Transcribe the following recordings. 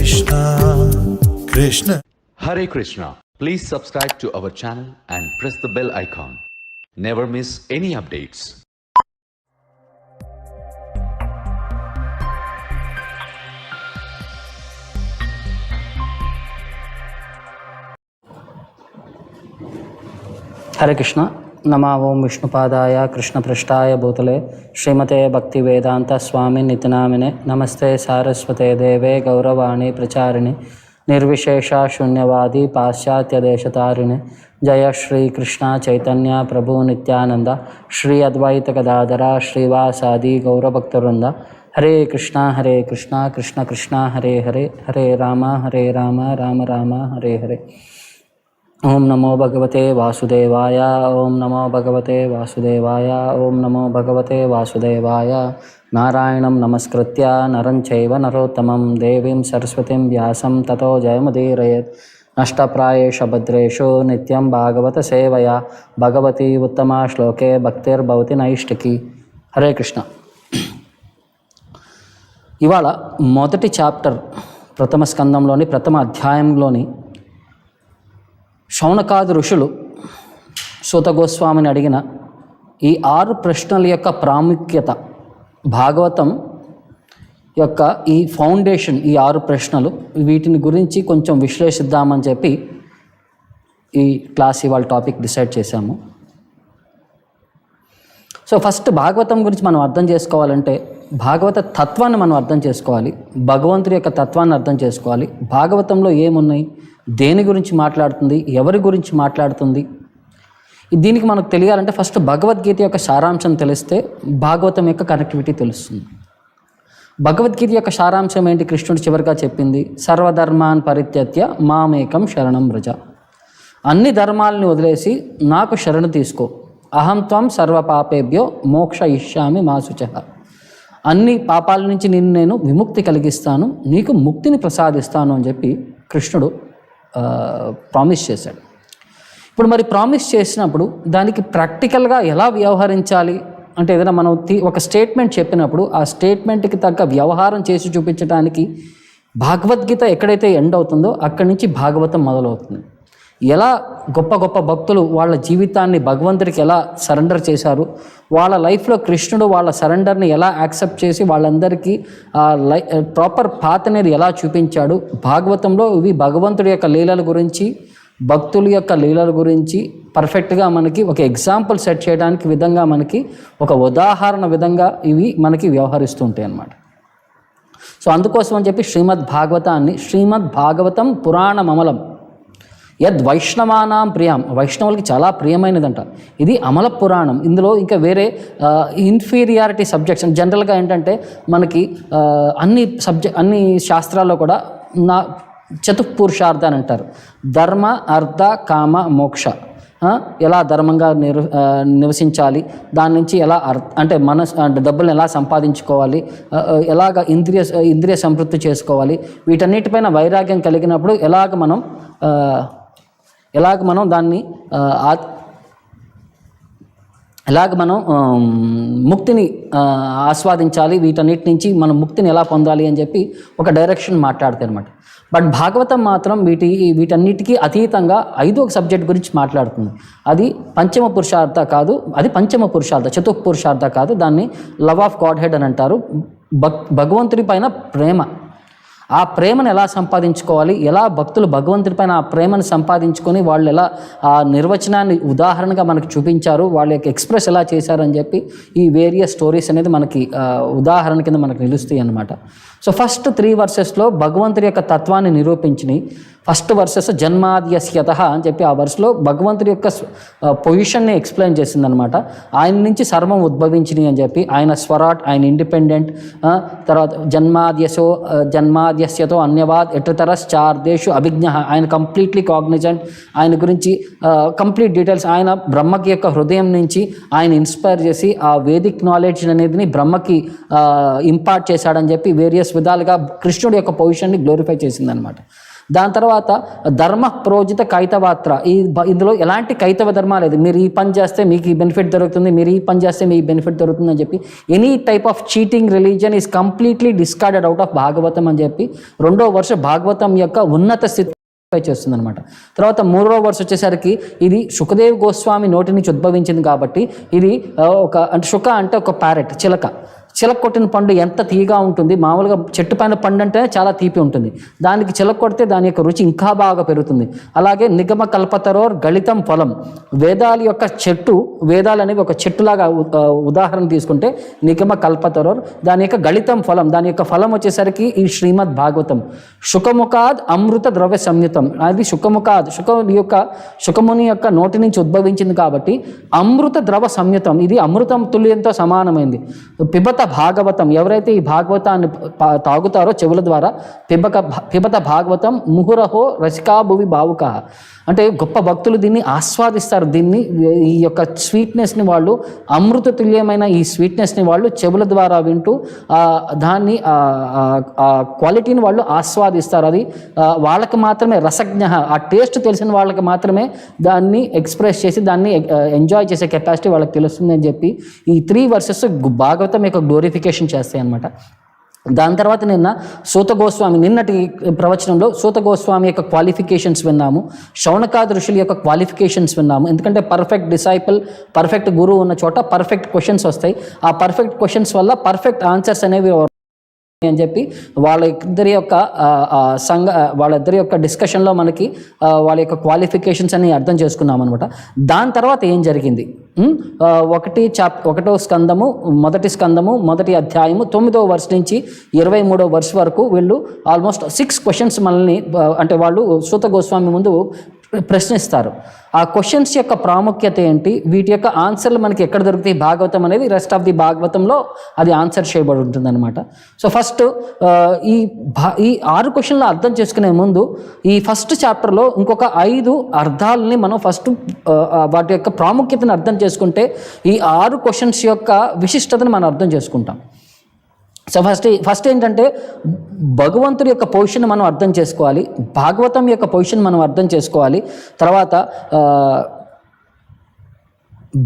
Krishna Krishna Hare Krishna. Please subscribe to our channel and press the bell icon. Never miss any updates. हरे कृष्ण नमा ओं विष्णुपादाय कृष्णपृष्ठाय भूतले श्रीमते भक्तिवेदांत स्वामी नितिनामिने नमस्ते सारस्वते देवे गौरवाणी प्रचारिणे निर्विशेष शून्यवादी पाश्चात्यदेशतारिणे जय श्री कृष्ण चैतन्य प्रभु नित्यानंद श्री अद्वैत गदाधर श्रीवासादि गौरभक्तवृंद हरे कृष्ण कृष्ण कृष्ण हरे हरे हरे राम राम राम हरे हरे ओम नमो भगवते वासुदेवाय ओम नमो भगवते वासुदेवाय ओम नमो भगवते वासुदेवाय नारायणं नमस्कृत्य नरं चैव नरोत्तमं देवीं सरस्वतीं व्यासं ततो जयमुदीरयेत् नष्टप्रायेषु भद्रेषु नित्यं भागवत सेवया भगवती उत्तमा श्लोके भक्तिर्भवति नैष्टिकी हरे कृष्ण ఇవాళ మొదటి చాప్టర్ ప్రథమ స్కందంలోని ప్రథమ అధ్యాయంలోని శౌనకాది ఋషులు సూత గోస్వామిని అడిగిన ఈ 6 ప్రశ్నల యొక్క ప్రాముఖ్యత భాగవతం యొక్క ఈ ఫౌండేషన్ ఈ 6 ప్రశ్నలు వీటిని గురించి కొంచెం విశ్లేషిద్దామని చెప్పి ఈ క్లాస్ ఇవాళ టాపిక్ డిసైడ్ చేశాము. సో ఫస్ట్ భాగవతం గురించి మనం అర్థం చేసుకోవాలంటే భాగవత తత్వాన్ని మనం అర్థం చేసుకోవాలి, భగవంతుడి యొక్క తత్వాన్ని అర్థం చేసుకోవాలి. భాగవతంలో ఏమున్నాయి, దేని గురించి మాట్లాడుతుంది, ఎవరి గురించి మాట్లాడుతుంది, దీనికి మనకు తెలియాలంటే ఫస్ట్ భగవద్గీత యొక్క సారాంశం తెలిస్తే భాగవతం యొక్క కనెక్టివిటీ తెలుస్తుంది. భగవద్గీత యొక్క సారాంశం ఏంటి? కృష్ణుడు చివరిగా చెప్పింది సర్వధర్మాన్ పరిత్యజ్య మామేకం శరణం వ్రజ. అన్ని ధర్మాలని వదిలేసి నాకు శరణు తీసుకో. అహం త్వం సర్వపాపేభ్యో మోక్షయిష్యామి మా శుచః. అన్ని పాపాల నుంచి నేను విముక్తి కలిగిస్తాను, నీకు ముక్తిని ప్రసాదిస్తాను అని చెప్పి కృష్ణుడు ప్రామిస్ చేశాడు. ఇప్పుడు మరి ప్రామిస్ చేసినప్పుడు దానికి ప్రాక్టికల్గా ఎలా వ్యవహరించాలి అంటే ఏదైనా మనం ఒక స్టేట్మెంట్ చెప్పినప్పుడు ఆ స్టేట్మెంట్కి తగ్గ వ్యవహారం చేసి చూపించడానికి భగవద్గీత ఎక్కడైతే ఎండ్ అవుతుందో అక్కడి నుంచి భాగవతం మొదలవుతుంది. ఎలా గొప్ప గొప్ప భక్తులు వాళ్ళ జీవితాన్ని భగవంతుడికి ఎలా సరెండర్ చేశారు, వాళ్ళ లైఫ్లో కృష్ణుడు వాళ్ళ సరెండర్ని ఎలా యాక్సెప్ట్ చేసి వాళ్ళందరికీ ప్రాపర్ పాత్ అనేది ఎలా చూపించాడు. భాగవతంలో ఇవి భగవంతుడి యొక్క లీలల గురించి, భక్తుల యొక్క లీలల గురించి పర్ఫెక్ట్గా మనకి ఒక ఎగ్జాంపుల్ సెట్ చేయడానికి విధంగా మనకి ఒక ఉదాహరణ విధంగా ఇవి మనకి వ్యవహరిస్తూ ఉంటాయి అన్నమాట. సో అందుకోసం అని చెప్పి శ్రీమద్ భాగవతాన్ని శ్రీమద్ భాగవతం పురాణమమలం యద్ వైష్ణవానాం ప్రియం, వైష్ణవులకి చాలా ప్రియమైనదంట. ఇది అమల పురాణం. ఇందులో ఇంకా వేరే ఇన్ఫీరియారిటీ సబ్జెక్ట్స్ జనరల్గా ఏంటంటే మనకి అన్ని శాస్త్రాల్లో కూడా చతుఃపురుషార్థ అని అంటారు. ధర్మ అర్థ కామ మోక్ష. ఎలా ధర్మంగా నివసించాలి, దాని నుంచి ఎలా అంటే అంటే డబ్బులను ఎలా సంపాదించుకోవాలి, ఎలాగ ఇంద్రియ సంతృప్తి చేసుకోవాలి, వీటన్నిటిపైన వైరాగ్యం కలిగినప్పుడు ఎలాగ మనం దాన్ని ముక్తిని ఆస్వాదించాలి, వీటన్నిటి నుంచి మనం ముక్తిని ఎలా పొందాలి అని చెప్పి ఒక డైరెక్షన్ మాట్లాడతాయి అనమాట. బట్ భాగవతం మాత్రం వీటన్నిటికీ అతీతంగా 5వ సబ్జెక్ట్ గురించి మాట్లాడుతుంది. అది పంచమ పురుషార్థ కాదు, అది పంచమ పురుషార్థ, చతుఃపురుషార్థ కాదు. దాన్ని లవ్ ఆఫ్ గాడ్ హెడ్ అని అంటారు. భగవంతుడి పైన ప్రేమ, ఆ ప్రేమను ఎలా సంపాదించుకోవాలి, ఎలా భక్తులు భగవంతుడి పైన ఆ ప్రేమను సంపాదించుకొని వాళ్ళు ఎలా ఆ నిర్వచనాన్ని ఉదాహరణగా మనకు చూపించారు, వాళ్ళ యొక్క ఎక్స్ప్రెస్ ఎలా చేశారని చెప్పి ఈ వేరియస్ స్టోరీస్ అనేది మనకి ఉదాహరణ కింద మనకు నిలుస్తాయి అన్నమాట. సో ఫస్ట్ 3 వర్సెస్లో భగవంతుడి యొక్క తత్వాన్ని నిరూపించినాయి. ఫస్ట్ వర్సెస్ జన్మాద్యస్యత అని చెప్పి ఆ వర్స్లో భగవంతుడి యొక్క పొజిషన్ని ఎక్స్ప్లెయిన్ చేసిందనమాట. ఆయన నుంచి సర్వం ఉద్భవించినాయి అని చెప్పి, ఆయన స్వరాట్, ఆయన ఇండిపెండెంట్. తర్వాత జన్మాద్యస్యతో అన్యవాద్ ఎటతరశ్చార్దేషు అభిజ్ఞ, ఆయన కంప్లీట్లీ కాగ్నిజెంట్. ఆయన గురించి కంప్లీట్ డీటెయిల్స్, ఆయన బ్రహ్మకి యొక్క హృదయం నుంచి ఆయన ఇన్స్పైర్ చేసి ఆ వేదిక్ నాలెడ్జ్ అనేది బ్రహ్మకి ఇంపార్ట్ చేశాడని చెప్పి వేరియస్ విధాలుగా కృష్ణుడి యొక్క పొజిషన్ని గ్లోరిఫై చేసిందనమాట. దాని తర్వాత ధర్మ ప్రోజిత కైతవాత్ర, ఇందులో ఎలాంటి కైతవ ధర్మ లేదు. మీరు ఈ పని చేస్తే మీకు ఈ బెనిఫిట్ దొరుకుతుంది, మీరు ఈ పని చేస్తే మీకు బెనిఫిట్ దొరుకుతుంది అని చెప్పి any type of cheating religion is completely discarded out of Bhagavatam అని చెప్పి 2వ వర్ష భాగవతం యొక్క ఉన్నత స్థితి చేస్తుంది అనమాట. తర్వాత 3వ వర్ష వచ్చేసరికి ఇది సుఖదేవ్ గోస్వామి నోటి నుంచి ఉద్భవించింది కాబట్టి ఇది అంటే శుక అంటే ఒక ప్యారెట్, చిలక కొట్టిన పండు ఎంత తీగా ఉంటుంది. మామూలుగా చెట్టు పైన పండు అంటే చాలా తీపి ఉంటుంది, దానికి చిలక కొడితే దాని యొక్క రుచి ఇంకా బాగా పెరుగుతుంది. అలాగే నిగమ కల్పతరోర్ గళితం ఫలం, వేదాల యొక్క చెట్టు, వేదాలు అనేవి ఒక చెట్టులాగా ఉదాహరణ తీసుకుంటే నిగమ కల్పతరోర్ దాని యొక్క గళితం ఫలం, దాని యొక్క ఫలం వచ్చేసరికి ఈ శ్రీమద్ భాగవతం. శుకముఖాద్ అమృత ద్రవ్య సంయుతం, అది శుకముని యొక్క నోటి నుంచి ఉద్భవించింది కాబట్టి అమృత ద్రవ సంయుతం, ఇది అమృతం తుల్యంతో సమానమైంది. పిబత భాగవతం, ఎవరైతే ఈ భాగవతాన్ని తాగుతారో చెవుల ద్వారా, పిబత భాగవతం ముహురహో రసికా భువి భావుక, అంటే గొప్ప భక్తులు దీన్ని ఆస్వాదిస్తారు. దీన్ని ఈ యొక్క స్వీట్నెస్ని వాళ్ళు, అమృత తుల్యమైన ఈ స్వీట్నెస్ని వాళ్ళు చెవుల ద్వారా వింటూ దాన్ని క్వాలిటీని వాళ్ళు ఆస్వాదిస్తారు. అది వాళ్ళకి మాత్రమే రసజ్ఞ, ఆ టేస్ట్ తెలిసిన వాళ్ళకి మాత్రమే దాన్ని ఎక్స్ప్రెస్ చేసి దాన్ని ఎంజాయ్ చేసే కెపాసిటీ వాళ్ళకి తెలుస్తుంది అని చెప్పి ఈ 3 వర్సెస్ భాగవతం యొక్క గ్లోరిఫికేషన్ చేస్తాయి అన్నమాట. దాని తర్వాత సూత గోస్వామి, నిన్నటి ప్రవచనంలో సూత గోస్వామి యొక్క క్వాలిఫికేషన్స్ విన్నాము, శౌనకాది ఋషుల యొక్క క్వాలిఫికేషన్స్ విన్నాము. ఎందుకంటే పర్ఫెక్ట్ డిసైపుల్, పర్ఫెక్ట్ గురువు ఉన్న చోట పర్ఫెక్ట్ క్వశ్చన్స్ వస్తాయి. ఆ పర్ఫెక్ట్ క్వశ్చన్స్ వల్ల పర్ఫెక్ట్ ఆన్సర్స్ అనేవి అని చెప్పి వాళ్ళిద్దరి యొక్క డిస్కషన్లో మనకి వాళ్ళ యొక్క క్వాలిఫికేషన్స్ అని అర్థం చేసుకున్నాం అనమాట. దాని తర్వాత ఏం జరిగింది, 1వ స్కందము, మొదటి అధ్యాయము 9వ వర్ష నుంచి 23వ వర్ష వరకు వీళ్ళు ఆల్మోస్ట్ 6 క్వశ్చన్స్ మనల్ని, అంటే వాళ్ళు సూత గోస్వామి ముందు ప్రశ్నిస్తారు. ఆ క్వశ్చన్స్ యొక్క ప్రాముఖ్యత ఏంటి, వీటి యొక్క ఆన్సర్లు మనకి ఎక్కడ దొరుకుతాయి భాగవతం అనేది రెస్ట్ ఆఫ్ ది భాగవతంలో అది ఆన్సర్ చేయబడి ఉంటుంది అనమాట. సో ఫస్ట్ ఈ 6 క్వశ్చన్లు అర్థం చేసుకునే ముందు ఈ ఫస్ట్ చాప్టర్లో ఇంకొక 5 అర్థాలని మనం ఫస్ట్ వాటి యొక్క ప్రాముఖ్యతను అర్థం చేసుకుంటే ఈ 6 క్వశ్చన్స్ యొక్క విశిష్టతను మనం అర్థం చేసుకుంటాం. సో ఫస్ట్ ఏంటంటే భగవంతుడి యొక్క పొజిషన్ మనం అర్థం చేసుకోవాలి, భాగవతం యొక్క పొజిషన్ మనం అర్థం చేసుకోవాలి. తర్వాత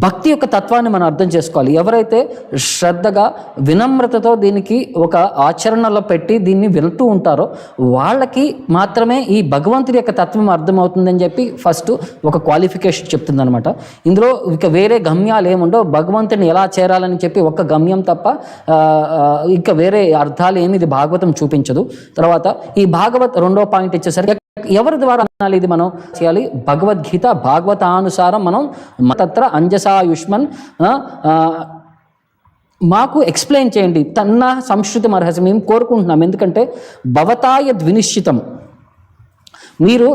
భక్తి యొక్క తత్వాన్ని మనం అర్థం చేసుకోవాలి. ఎవరైతే శ్రద్ధగా వినమ్రతతో దీనికి ఒక ఆచరణలో పెట్టి దీన్ని వింటూ ఉంటారో వాళ్ళకి మాత్రమే ఈ భగవంతుడి యొక్క తత్వం అర్థమవుతుందని చెప్పి ఫస్ట్ ఒక క్వాలిఫికేషన్ చెప్తుందనమాట. ఇందులో ఇక వేరే గమ్యాలు ఏముండో, భగవంతుని ఎలా చేరాలని చెప్పి ఒక గమ్యం తప్ప ఇంకా వేరే అర్థాలు ఏమి ఇది భాగవతం చూపించదు. తర్వాత ఈ భాగవత్ 2వ పాయింట్ వచ్చేసరికి ఎవరి ద్వారా అనాలి, ఇది మనం చేయాలి భగవద్గీత భాగవతానుసారం మనం తత్ర అంజసాయుష్మన్ మాకు ఎక్స్ప్లెయిన్ చేయండి, తన్న సంస్కృతి అర్హసి మేము కోరుకుంటున్నాం. ఎందుకంటే భవతాయ ద్వినిశ్చితం, మీరు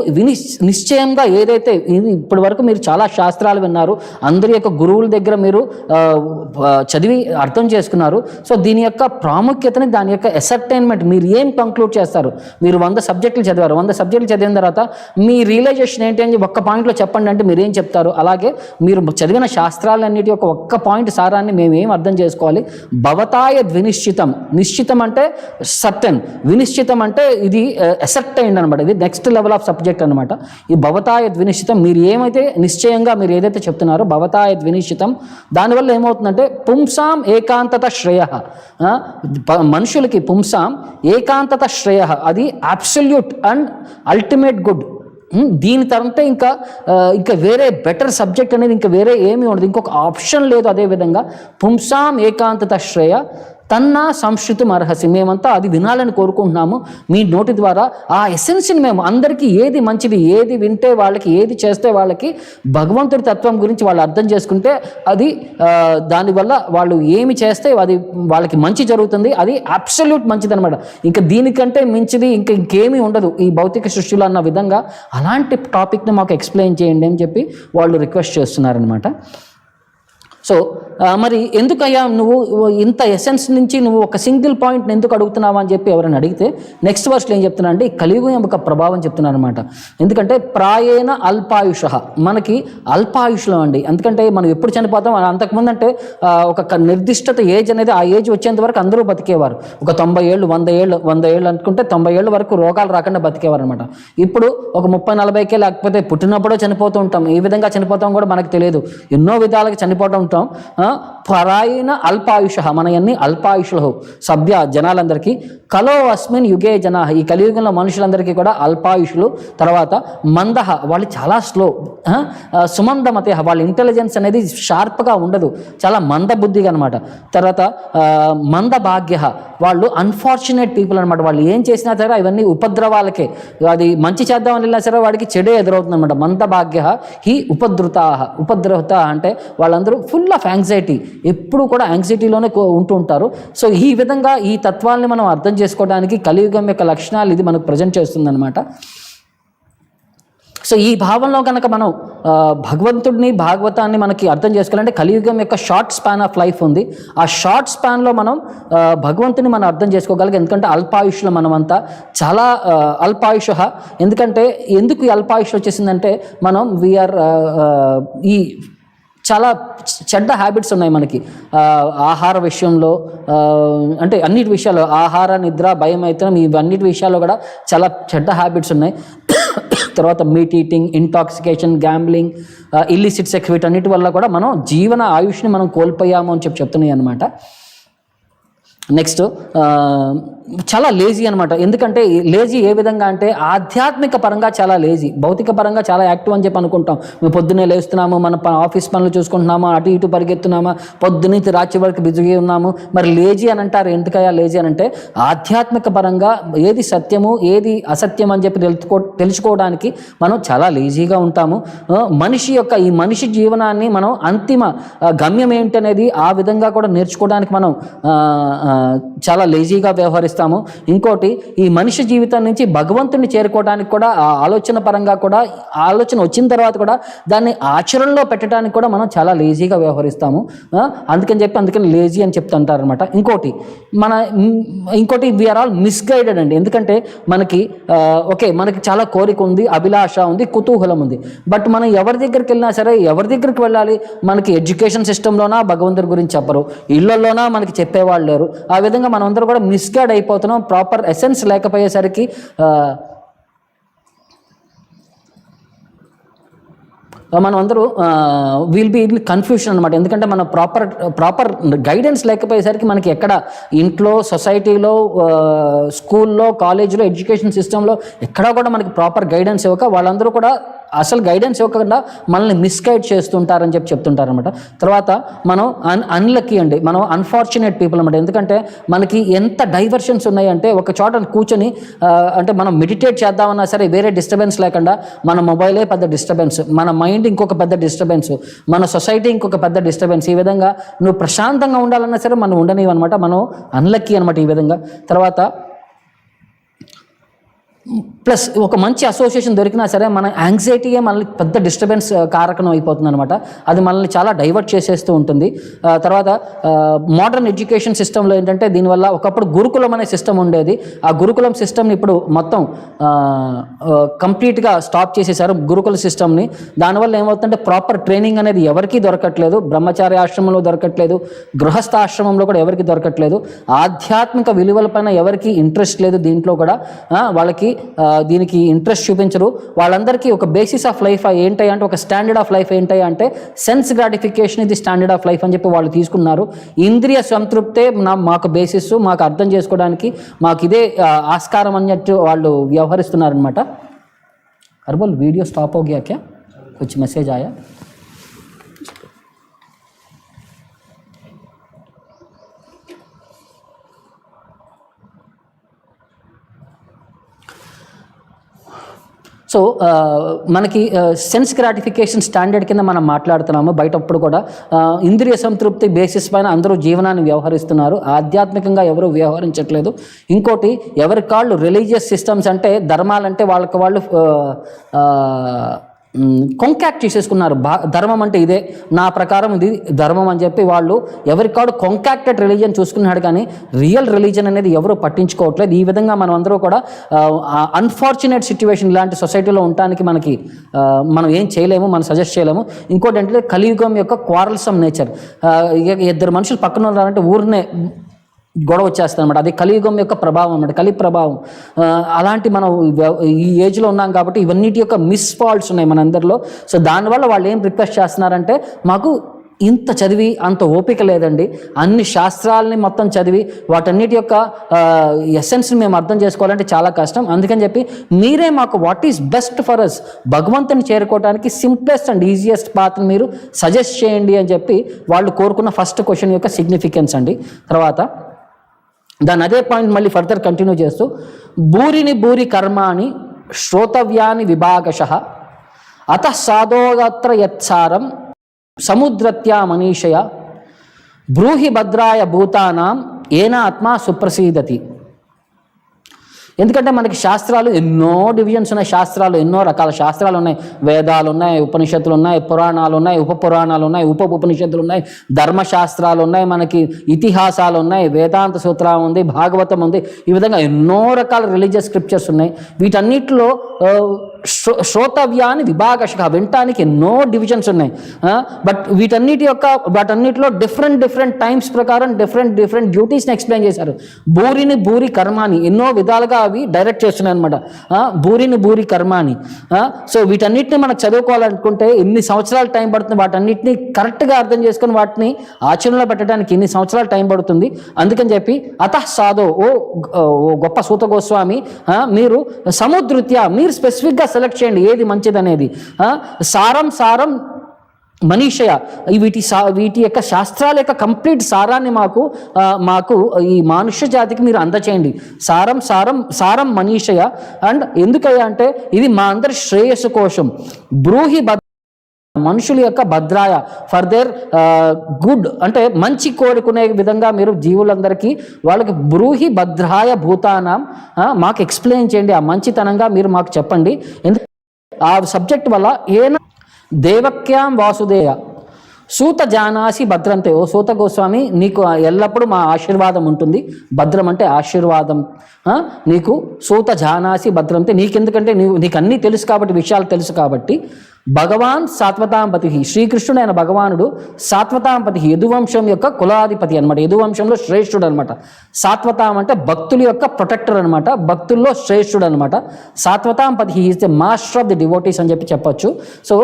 నిశ్చయంగా ఏదైతే ఇప్పటి వరకు మీరు చాలా శాస్త్రాలు విన్నారు, అందరి యొక్క గురువుల దగ్గర మీరు చదివి అర్థం చేసుకున్నారు. సో దీని యొక్క ప్రాముఖ్యతని, దాని యొక్క అసర్టైన్మెంట్, మీరు ఏం కంక్లూడ్ చేస్తారు, మీరు 100 సబ్జెక్టులు చదివారు, 100 సబ్జెక్టులు చదివిన తర్వాత మీ రియలైజేషన్ ఏంటి అని ఒక్క పాయింట్లో చెప్పండి అంటే మీరు ఏం చెప్తారు. అలాగే మీరు చదివిన శాస్త్రాలన్నిటి యొక్క ఒక్క పాయింట్ సారాన్ని మేము ఏం అర్థం చేసుకోవాలి. భవతాయ ద్వినిశ్చితం, నిశ్చితం అంటే సర్టెన్, వినిశ్చితం అంటే ఇది అసర్టైన్డ్ అనమాట, ఇది నెక్స్ట్ లెవెల్ ఆఫ్ సబ్జెక్ట్ అనమాట. ఈ భవతాయ ద్వినిశ్చితం, మీరు ఏమైతే నిశ్చయంగా మీరు ఏదైతే చెప్తున్నారో భవతాయ ద్వినిశ్చితం, దానివల్ల ఏమవుతుందంటే పుంసాం ఏకాంతత శ్రేయ, మనుషులకి పుంసాం ఏకాంతత శ్రేయ, అది అబ్సల్యూట్ అండ్ అల్టిమేట్ గుడ్. దీని తర్వాత ఇంకా వేరే బెటర్ సబ్జెక్ట్ అనేది ఇంకా వేరే ఏమీ ఉండదు, ఇంకొక ఆప్షన్ లేదు. అదేవిధంగా పుంసాం ఏకాంతత శ్రేయ తన్న సంస్కృతి అర్హసి, మేమంతా అది వినాలని కోరుకుంటున్నాము మీ నోటి ద్వారా. ఆ ఎసెన్స్ని మేము అందరికీ ఏది మంచిది, ఏది వింటే వాళ్ళకి, ఏది చేస్తే వాళ్ళకి భగవంతుడి తత్వం గురించి వాళ్ళు అర్థం చేసుకుంటే అది దానివల్ల వాళ్ళు ఏమి చేస్తే అది వాళ్ళకి మంచి జరుగుతుంది, అది అబ్సల్యూట్ మంచిది అనమాట. ఇంకా దీనికంటే మించిది ఇంకేమీ ఉండదు ఈ భౌతిక సృష్టిలో అన్న విధంగా అలాంటి టాపిక్ని మాకు ఎక్స్ప్లెయిన్ చేయండి అని చెప్పి వాళ్ళు రిక్వెస్ట్ చేస్తున్నారనమాట. సో మరి ఎందుకయ్యా నువ్వు ఇంత ఎసెన్స్ నుంచి నువ్వు ఒక సింగిల్ పాయింట్ని ఎందుకు అడుగుతున్నావు అని చెప్పి ఎవరైనా అడిగితే నెక్స్ట్ వర్స్లో ఏం చెప్తున్నా అంటే ఈ కలియుగం యొక్క ప్రభావం చెప్తున్నాను అనమాట. ఎందుకంటే ప్రాయేణ అల్పాయుష, మనకి అల్పాయుషులం అండి. ఎందుకంటే మనం ఎప్పుడు చనిపోతాం, అంతకుముందు అంటే ఒక నిర్దిష్టత ఏజ్ అనేది ఆ ఏజ్ వచ్చేంత వరకు అందరూ బతికేవారు. ఒక 90 ఏళ్ళు 100 ఏళ్ళు అనుకుంటే 90 ఏళ్ళ వరకు రోగాలు రాకుండా బతికేవారు అనమాట. ఇప్పుడు ఒక 30-40కే లేకపోతే పుట్టినప్పుడో చనిపోతూ ఉంటాం. ఏ విధంగా చనిపోతాం కూడా మనకు తెలియదు, ఎన్నో విధాలుగా చనిపోతూ ఉంటాం. పరాయణ అల్పాయుష, మన అన్ని అల్పాయుషులు సభ్య జనాలందరికీ. కలో అస్మిన్ యుగే జనా, ఈ కలియుగంలో మనుషులందరికీ కూడా అల్పాయుషులు. తర్వాత మందహ, వాళ్ళు చాలా స్లో. సుమందమతే, వాళ్ళ ఇంటెలిజెన్స్ అనేది షార్ప్గా ఉండదు, చాలా మందబుద్ధిగా అనమాట. తర్వాత మంద భాగ్య, వాళ్ళు అన్ఫార్చునేట్ పీపుల్ అనమాట. వాళ్ళు ఏం చేసినా సరే అవన్నీ ఉపద్రవాలకే, అది మంచి చేద్దామని వెళ్ళినా సరే వాడికి చెడే ఎదురవుతుంది అనమాట. మంద భాగ్య హి ఉపద్రవత అంటే వాళ్ళందరూ ఫుల్ ఆఫ్ యాంగ్జైటీ, ఎప్పుడు కూడా యాంగ్జైటీలోనే ఉంటూ ఉంటారు. సో ఈ విధంగా ఈ తత్వాల్ని మనం అర్థం చేసుకోవడానికి కలియుగం యొక్క లక్షణాలు ఇది మనకు ప్రజెంట్ చేస్తుందన్నమాట. సో ఈ భావంలో కనుక మనం భగవంతుడిని భాగవతాన్ని మనకి అర్థం చేసుకోవాలంటే కలియుగం యొక్క షార్ట్ స్పాన్ ఆఫ్ లైఫ్ ఉంది. ఆ షార్ట్ స్పాన్లో మనం భగవంతుని మనం అర్థం చేసుకోగలిగాం. ఎందుకంటే అల్పాయుష్లో మనమంతా చాలా అల్పాయుష. ఎందుకంటే ఎందుకు ఈ అల్పాయుష్ వచ్చేసిందంటే మనం వీఆర్ ఈ చాలా చెడ్డ హ్యాబిట్స్ ఉన్నాయి మనకి ఆహార విషయంలో, అంటే అన్నిటి విషయాల్లో ఆహార నిద్ర భయం అయితే ఇవన్నిటి విషయాల్లో కూడా చాలా చెడ్డ హ్యాబిట్స్ ఉన్నాయి. తర్వాత meet eating, intoxication, gambling, illicit sex, వీటన్నిటి వల్ల కూడా మనం జీవన ఆయుష్ని మనం కోల్పోయాము అని చెప్తున్నాయి అనమాట. నెక్స్ట్ చాలా లేజీ అనమాట. ఎందుకంటే లేజీ ఏ విధంగా అంటే ఆధ్యాత్మిక పరంగా చాలా లేజీ, భౌతిక పరంగా చాలా యాక్టివ్ అని చెప్పి అనుకుంటాం. మేము పొద్దున్నే లేస్తున్నాము, మన ఆఫీస్ పనులు చూసుకుంటున్నాము, అటు ఇటు పరిగెత్తున్నామా, పొద్దున్నే రాత్రి వరకు బిజీగా ఉన్నాము. మరి లేజీ అని అంటారు. ఎందుకయ్యా లేజీ అని అంటే ఆధ్యాత్మిక పరంగా ఏది సత్యము ఏది అసత్యం అని చెప్పి తెలుసుకోవడానికి మనం చాలా లేజీగా ఉంటాము. ఈ మనిషి జీవనాన్ని మనం అంతిమ గమ్యం ఏంటనేది ఆ విధంగా కూడా నేర్చుకోవడానికి మనం చాలా లేజీగా వ్యవహరిస్తాము. ఇంకోటి, ఈ మనిషి జీవితం నుంచి భగవంతుని చేరుకోవడానికి కూడా ఆ ఆలోచన పరంగా కూడా ఆలోచన వచ్చిన తర్వాత కూడా దాన్ని ఆచరణలో పెట్టడానికి కూడా మనం చాలా లేజీగా వ్యవహరిస్తాము. అందుకని లేజీ అని చెప్తుంటారు అనమాట. ఇంకోటి వీఆర్ ఆల్ మిస్గైడెడ్ అండి. ఎందుకంటే మనకి మనకి చాలా కోరిక ఉంది, అభిలాష ఉంది, కుతూహలం ఉంది. బట్ మనం ఎవరి దగ్గరికి వెళ్ళినా సరే ఎవరి దగ్గరికి వెళ్ళాలి, మనకి ఎడ్యుకేషన్ సిస్టంలోనా భగవంతుడి గురించి చెప్పరు, ఇళ్లలోనా మనకి చెప్పేవాళ్ళు లేరు. ఆ విధంగా మనం అందరూ కూడా మిస్గైడ్ అయిపోతున్నాం. ప్రాపర్ ఎసెన్స్ లేకపోయేసరికి మనం అందరూ విల్ బి ఇన్ కన్ఫ్యూషన్ అనమాట. ఎందుకంటే మన ప్రాపర్ గైడెన్స్ లేకపోయేసరికి మనకి ఎక్కడ ఇంట్లో, సొసైటీలో, స్కూల్లో, కాలేజీలో, ఎడ్యుకేషన్ సిస్టంలో ఎక్కడా కూడా మనకి ప్రాపర్ గైడెన్స్ ఇవ్వక వాళ్ళందరూ కూడా అసలు గైడెన్స్ ఇవ్వకుండా మనల్ని మిస్గైడ్ చేస్తుంటారని చెప్తుంటారు అనమాట. తర్వాత మనం అన్లక్కీ అండి, మనం అన్ఫార్చునేట్ పీపుల్ అనమాట. ఎందుకంటే మనకి ఎంత డైవర్షన్స్ ఉన్నాయంటే ఒక చోట కూర్చొని అంటే మనం మెడిటేట్ చేద్దామన్నా సరే వేరే డిస్టర్బెన్స్ లేకుండా మన మొబైలే పెద్ద డిస్టర్బెన్స్, మన మైండ్ ఇంకొక పెద్ద డిస్టర్బెన్స్, మన సొసైటీ ఇంకొక పెద్ద డిస్టర్బెన్స్. ఈ విధంగా నువ్వు ప్రశాంతంగా ఉండాలన్నా సరే మనం ఉండనివి అనమాట. మనం అన్లక్కీ అనమాట ఈ విధంగా. తర్వాత ప్లస్ ఒక మంచి అసోసియేషన్ దొరికినా సరే మన యాంగ్జైటీయే మనల్ని పెద్ద డిస్టర్బెన్స్ కారకం అయిపోతుంది అనమాట. అది మనల్ని చాలా డైవర్ట్ చేసేస్తూ ఉంటుంది. తర్వాత మోడర్న్ ఎడ్యుకేషన్ సిస్టంలో ఏంటంటే దీనివల్ల ఒకప్పుడు గురుకులం అనే సిస్టమ్ ఉండేది. ఆ గురుకులం సిస్టమ్ని ఇప్పుడు మొత్తం కంప్లీట్గా స్టాప్ చేసేసారు గురుకుల సిస్టమ్ని. దానివల్ల ఏమవుతుందంటే ప్రాపర్ ట్రైనింగ్ అనేది ఎవరికీ దొరకట్లేదు, బ్రహ్మచార్య ఆశ్రమంలో దొరకట్లేదు, గృహస్థ ఆశ్రమంలో కూడా ఎవరికి దొరకట్లేదు. ఆధ్యాత్మిక విలువలపైన ఎవరికి ఇంట్రెస్ట్ లేదు. దీంట్లో కూడా వాళ్ళకి దీనికి ఇంట్రెస్ట్ చూపించరు. వాళ్ళందరికీ ఒక బేసిస్ ఆఫ్ లైఫ్ ఏంటంటే ఒక స్టాండర్డ్ ఆఫ్ లైఫ్ అంటే సెన్స్ గ్రాటిఫికేషన్ ఇది స్టాండర్డ్ ఆఫ్ లైఫ్ అని చెప్పి వాళ్ళు తీసుకున్నారు. ఇంద్రియ సంతృప్తే మాకు బేసిస్, మాకు అర్థం చేసుకోవడానికి మాకు ఇదే ఆస్కారం అన్నట్టు వాళ్ళు వ్యవహరిస్తున్నారనమాట. హర్బల్ వీడియో స్టాప్ हो गया क्या? कुछ मैसेज आया? సో మనకి సెన్స్ గ్రాటిఫికేషన్ స్టాండర్డ్ కింద మనం మాట్లాడుతున్నాము. బయటప్పుడు కూడా ఇంద్రియ సంతృప్తి బేసిస్ పైన అందరూ జీవనాన్ని వ్యవహరిస్తున్నారు, ఆధ్యాత్మికంగా ఎవరు వ్యవహరించట్లేదు. ఇంకోటి, ఎవరి కాళ్ళు రిలీజియస్ సిస్టమ్స్ అంటే ధర్మాలంటే వాళ్ళకి వాళ్ళు కొంకాక్ట్ చేసేసుకున్నారు. ధర్మం అంటే ఇదే, నా ప్రకారం ఇది ధర్మం అని చెప్పి వాళ్ళు ఎవరికాడు కొంకాక్టెడ్ రిలీజియన్ చూసుకున్నాడు, కానీ రియల్ రిలీజన్ అనేది ఎవరు పట్టించుకోవట్లేదు. ఈ విధంగా మనం అందరూ కూడా అన్ఫార్చునేట్ సిచ్యువేషన్ ఇలాంటి సొసైటీలో ఉండటానికి మనం ఏం చేయలేము, మనం సజెస్ట్ చేయలేము. ఇంకోటి ఏంటంటే కలియుగం యొక్క క్వారల్సమ్ నేచర్. ఇద్దరు మనుషులు పక్కన ఉన్నారంటే ఊరినే గొడవ వచ్చేస్తాయి అనమాట. అది కలియుగం యొక్క ప్రభావం అన్నమాట, కలి ప్రభావం. అలాంటి మనం ఈ ఏజ్లో ఉన్నాం కాబట్టి ఇవన్నిటి యొక్క మిస్ఫాల్ట్స్ ఉన్నాయి మన అందరిలో. సో దానివల్ల వాళ్ళు ఏం రిక్వెస్ట్ చేస్తున్నారంటే, మాకు ఇంత చదివి అంత ఓపిక లేదండి, అన్ని శాస్త్రాలని మొత్తం చదివి వాటన్నిటి యొక్క ఎసెన్స్ని మేము అర్థం చేసుకోవాలంటే చాలా కష్టం. అందుకని చెప్పి మీరే మాకు what is best for us, భగవంతుని చేరుకోవడానికి సింప్లెస్ట్ అండ్ ఈజియెస్ట్ పాత్ని మీరు సజెస్ట్ చేయండి అని చెప్పి వాళ్ళు కోరుకున్న ఫస్ట్ క్వశ్చన్ యొక్క సిగ్నిఫికెన్స్ అండి. తర్వాత దాని అదే పాయింట్ మళ్ళీ ఫర్దర్ కంటిన్యూ చేస్తూ, భూరిని భూరి కర్మాణి శ్రోతవ్యాని విభాగశః అతః సాధోగత్ర యత్సారం సముద్రత్యా మనీషయ బ్రూహి భద్రాయ భూతానాం ఏన ఆత్మ సుప్రసీదతి. ఎందుకంటే మనకి శాస్త్రాలు ఎన్నో డివిజన్స్ ఉన్నాయి, శాస్త్రాలు ఎన్నో రకాల శాస్త్రాలు ఉన్నాయి. వేదాలు ఉన్నాయి, ఉపనిషత్తులు ఉన్నాయి, పురాణాలు ఉన్నాయి, ఉపపురాణాలు ఉన్నాయి, ఉపనిషత్తులు ఉన్నాయి, ధర్మశాస్త్రాలు ఉన్నాయి, మనకి ఇతిహాసాలు ఉన్నాయి, వేదాంత సూత్రం ఉంది, భాగవతం ఉంది. ఈ విధంగా ఎన్నో రకాల రిలీజియస్ స్క్రిప్చర్స్ ఉన్నాయి. వీటన్నిటిలో శ్రోతవ్యాన్ని విభాగశః వినటానికి ఎన్నో డివిజన్స్ ఉన్నాయి. బట్ వాటన్నిటిలో డిఫరెంట్ టైమ్స్ ప్రకారం డిఫరెంట్ డ్యూటీస్ని ఎక్స్ప్లెయిన్ చేశారు. భూరిని భూరి కర్మాని ఎన్నో విధాలుగా అవి డైరెక్ట్ చేస్తున్నాయి అనమాట. భూరిని భూరి కర్మాని. సో వీటన్నిటిని మనం చదువుకోవాలనుకుంటే ఎన్ని సంవత్సరాలు టైం పడుతుంది, వాటన్నిటిని కరెక్ట్గా అర్థం చేసుకొని వాటిని ఆచరణలో పెట్టడానికి ఎన్ని సంవత్సరాలు టైం పడుతుంది. అందుకని చెప్పి అతః సాధో, ఓ గొప్ప సూత గోస్వామి, మీరు సముద్రత్యా మీరు స్పెసిఫిక్గా సెలెక్ట్ చేయండి ఏది మంచిదనేది. సారం మనీషయ, వీటి యొక్క శాస్త్రాల యొక్క కంప్లీట్ సారాన్ని మాకు ఈ మానుష్య జాతికి మీరు అందచేయండి. సారం మనీషయ. అండ్ ఎందుకయ్యా అంటే ఇది మా అందరి శ్రేయస్సు కోసం. బ్రూహి మనుషుల యొక్క భద్రాయ, ఫర్ దేర్ గుడ్, అంటే మంచి కోరుకునే విధంగా మీరు జీవులందరికీ వాళ్ళకి బ్రూహి భద్రాయ భూతానాం మాకు ఎక్స్ప్లెయిన్ చేయండి, ఆ మంచితనంగా మీరు మాకు చెప్పండి. ఆ సబ్జెక్ట్ వల్ల ఏన దేవక్యాం వాసుదేయ సూత జానాసి భద్రంతే. ఓ సూత గోస్వామి, నీకు ఎల్లప్పుడూ మా ఆశీర్వాదం ఉంటుంది. భద్రం అంటే ఆశీర్వాదం. నీకు సూత జానాసి భద్రంతే, నీకెందుకంటే నీకు అన్నీ తెలుసు కాబట్టి, విషయాలు తెలుసు కాబట్టి. భగవాన్ సాత్వతాంపతి, శ్రీకృష్ణుడు అయిన భగవానుడు సాత్వతాంపతి, యదువంశం యొక్క కులాధిపతి అనమాట, యదువంశంలో శ్రేష్ఠుడు అనమాట. సాత్వతాం అంటే భక్తుల యొక్క ప్రొటెక్టర్ అనమాట, భక్తుల్లో శ్రేష్ఠుడు అనమాట. సాత్వతాంపతి is the master of the devotees అని చెప్పొచ్చు. సో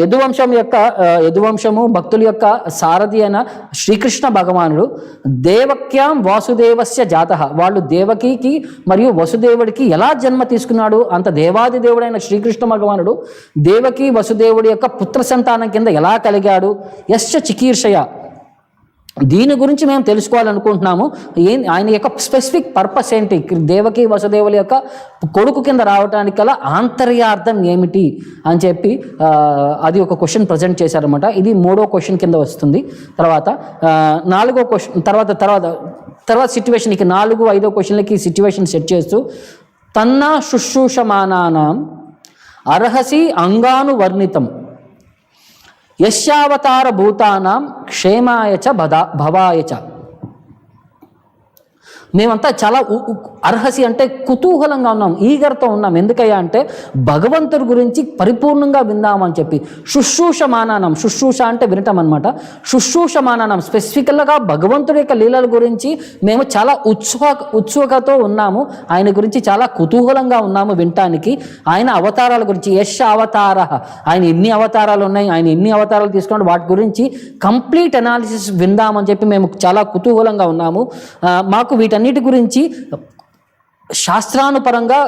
యదువంశము భక్తుల యొక్క సారథి అయిన శ్రీకృష్ణ భగవానుడు. దేవక్యాం వాసుదేవస్య జాతః, వాళ్ళు దేవకికి మరియు వసుదేవుడికి ఎలా జన్మ తీసుకున్నాడు, అంత దేవాది దేవుడైన శ్రీకృష్ణ భగవానుడు దేవకి వసుదేవుడి యొక్క పుత్ర సంతానం కింద ఎలా కలిగాడు. యశ్చ చికీర్షయ, దీని గురించి మేము తెలుసుకోవాలనుకుంటున్నాము. ఆయన యొక్క స్పెసిఫిక్ పర్పస్ ఏంటి, దేవకి వసుదేవుల యొక్క కొడుకు కింద రావడానికి గల ఆంతర్యార్థం ఏమిటి అని చెప్పి అది ఒక క్వశ్చన్ ప్రజెంట్ చేశారనమాట. ఇది 3వ క్వశ్చన్ కింద వస్తుంది. తర్వాత 4వ క్వశ్చన్ తర్వాత సిచ్యువేషన్కి 4, 5వ క్వశ్చన్లకి సిచ్యువేషన్ సెట్ చేస్తూ, తన్నా శుశ్రూషమానానాం అర్హసి అంగానువర్ణితం యస్యావతార భూతానాం క్షేమాయచ భవాయచ. మేమంతా చాలా అర్హసి అంటే కుతూహలంగా ఉన్నాం, ఈగర్తో ఉన్నాం. ఎందుకయ్యా అంటే భగవంతుడి గురించి పరిపూర్ణంగా విందామని చెప్పి. శుశ్రూషమానానం, శుశ్రూష అంటే వినటం అనమాట. శుశ్రూషమానానం స్పెసిఫికల్గా భగవంతుడి యొక్క లీలల గురించి మేము చాలా ఉత్సుకతో ఉన్నాము, ఆయన గురించి చాలా కుతూహలంగా ఉన్నాము వినటానికి. ఆయన అవతారాల గురించి, యశ్ అవతార, ఆయన ఎన్ని అవతారాలు ఉన్నాయి, ఆయన ఎన్ని అవతారాలు తీసుకున్నాడు, వాటి గురించి కంప్లీట్ అనాలిసిస్ విందామని చెప్పి మేము చాలా కుతూహలంగా ఉన్నాము. మాకు వీటన్నిటి గురించి శాస్త్రానుపరంగా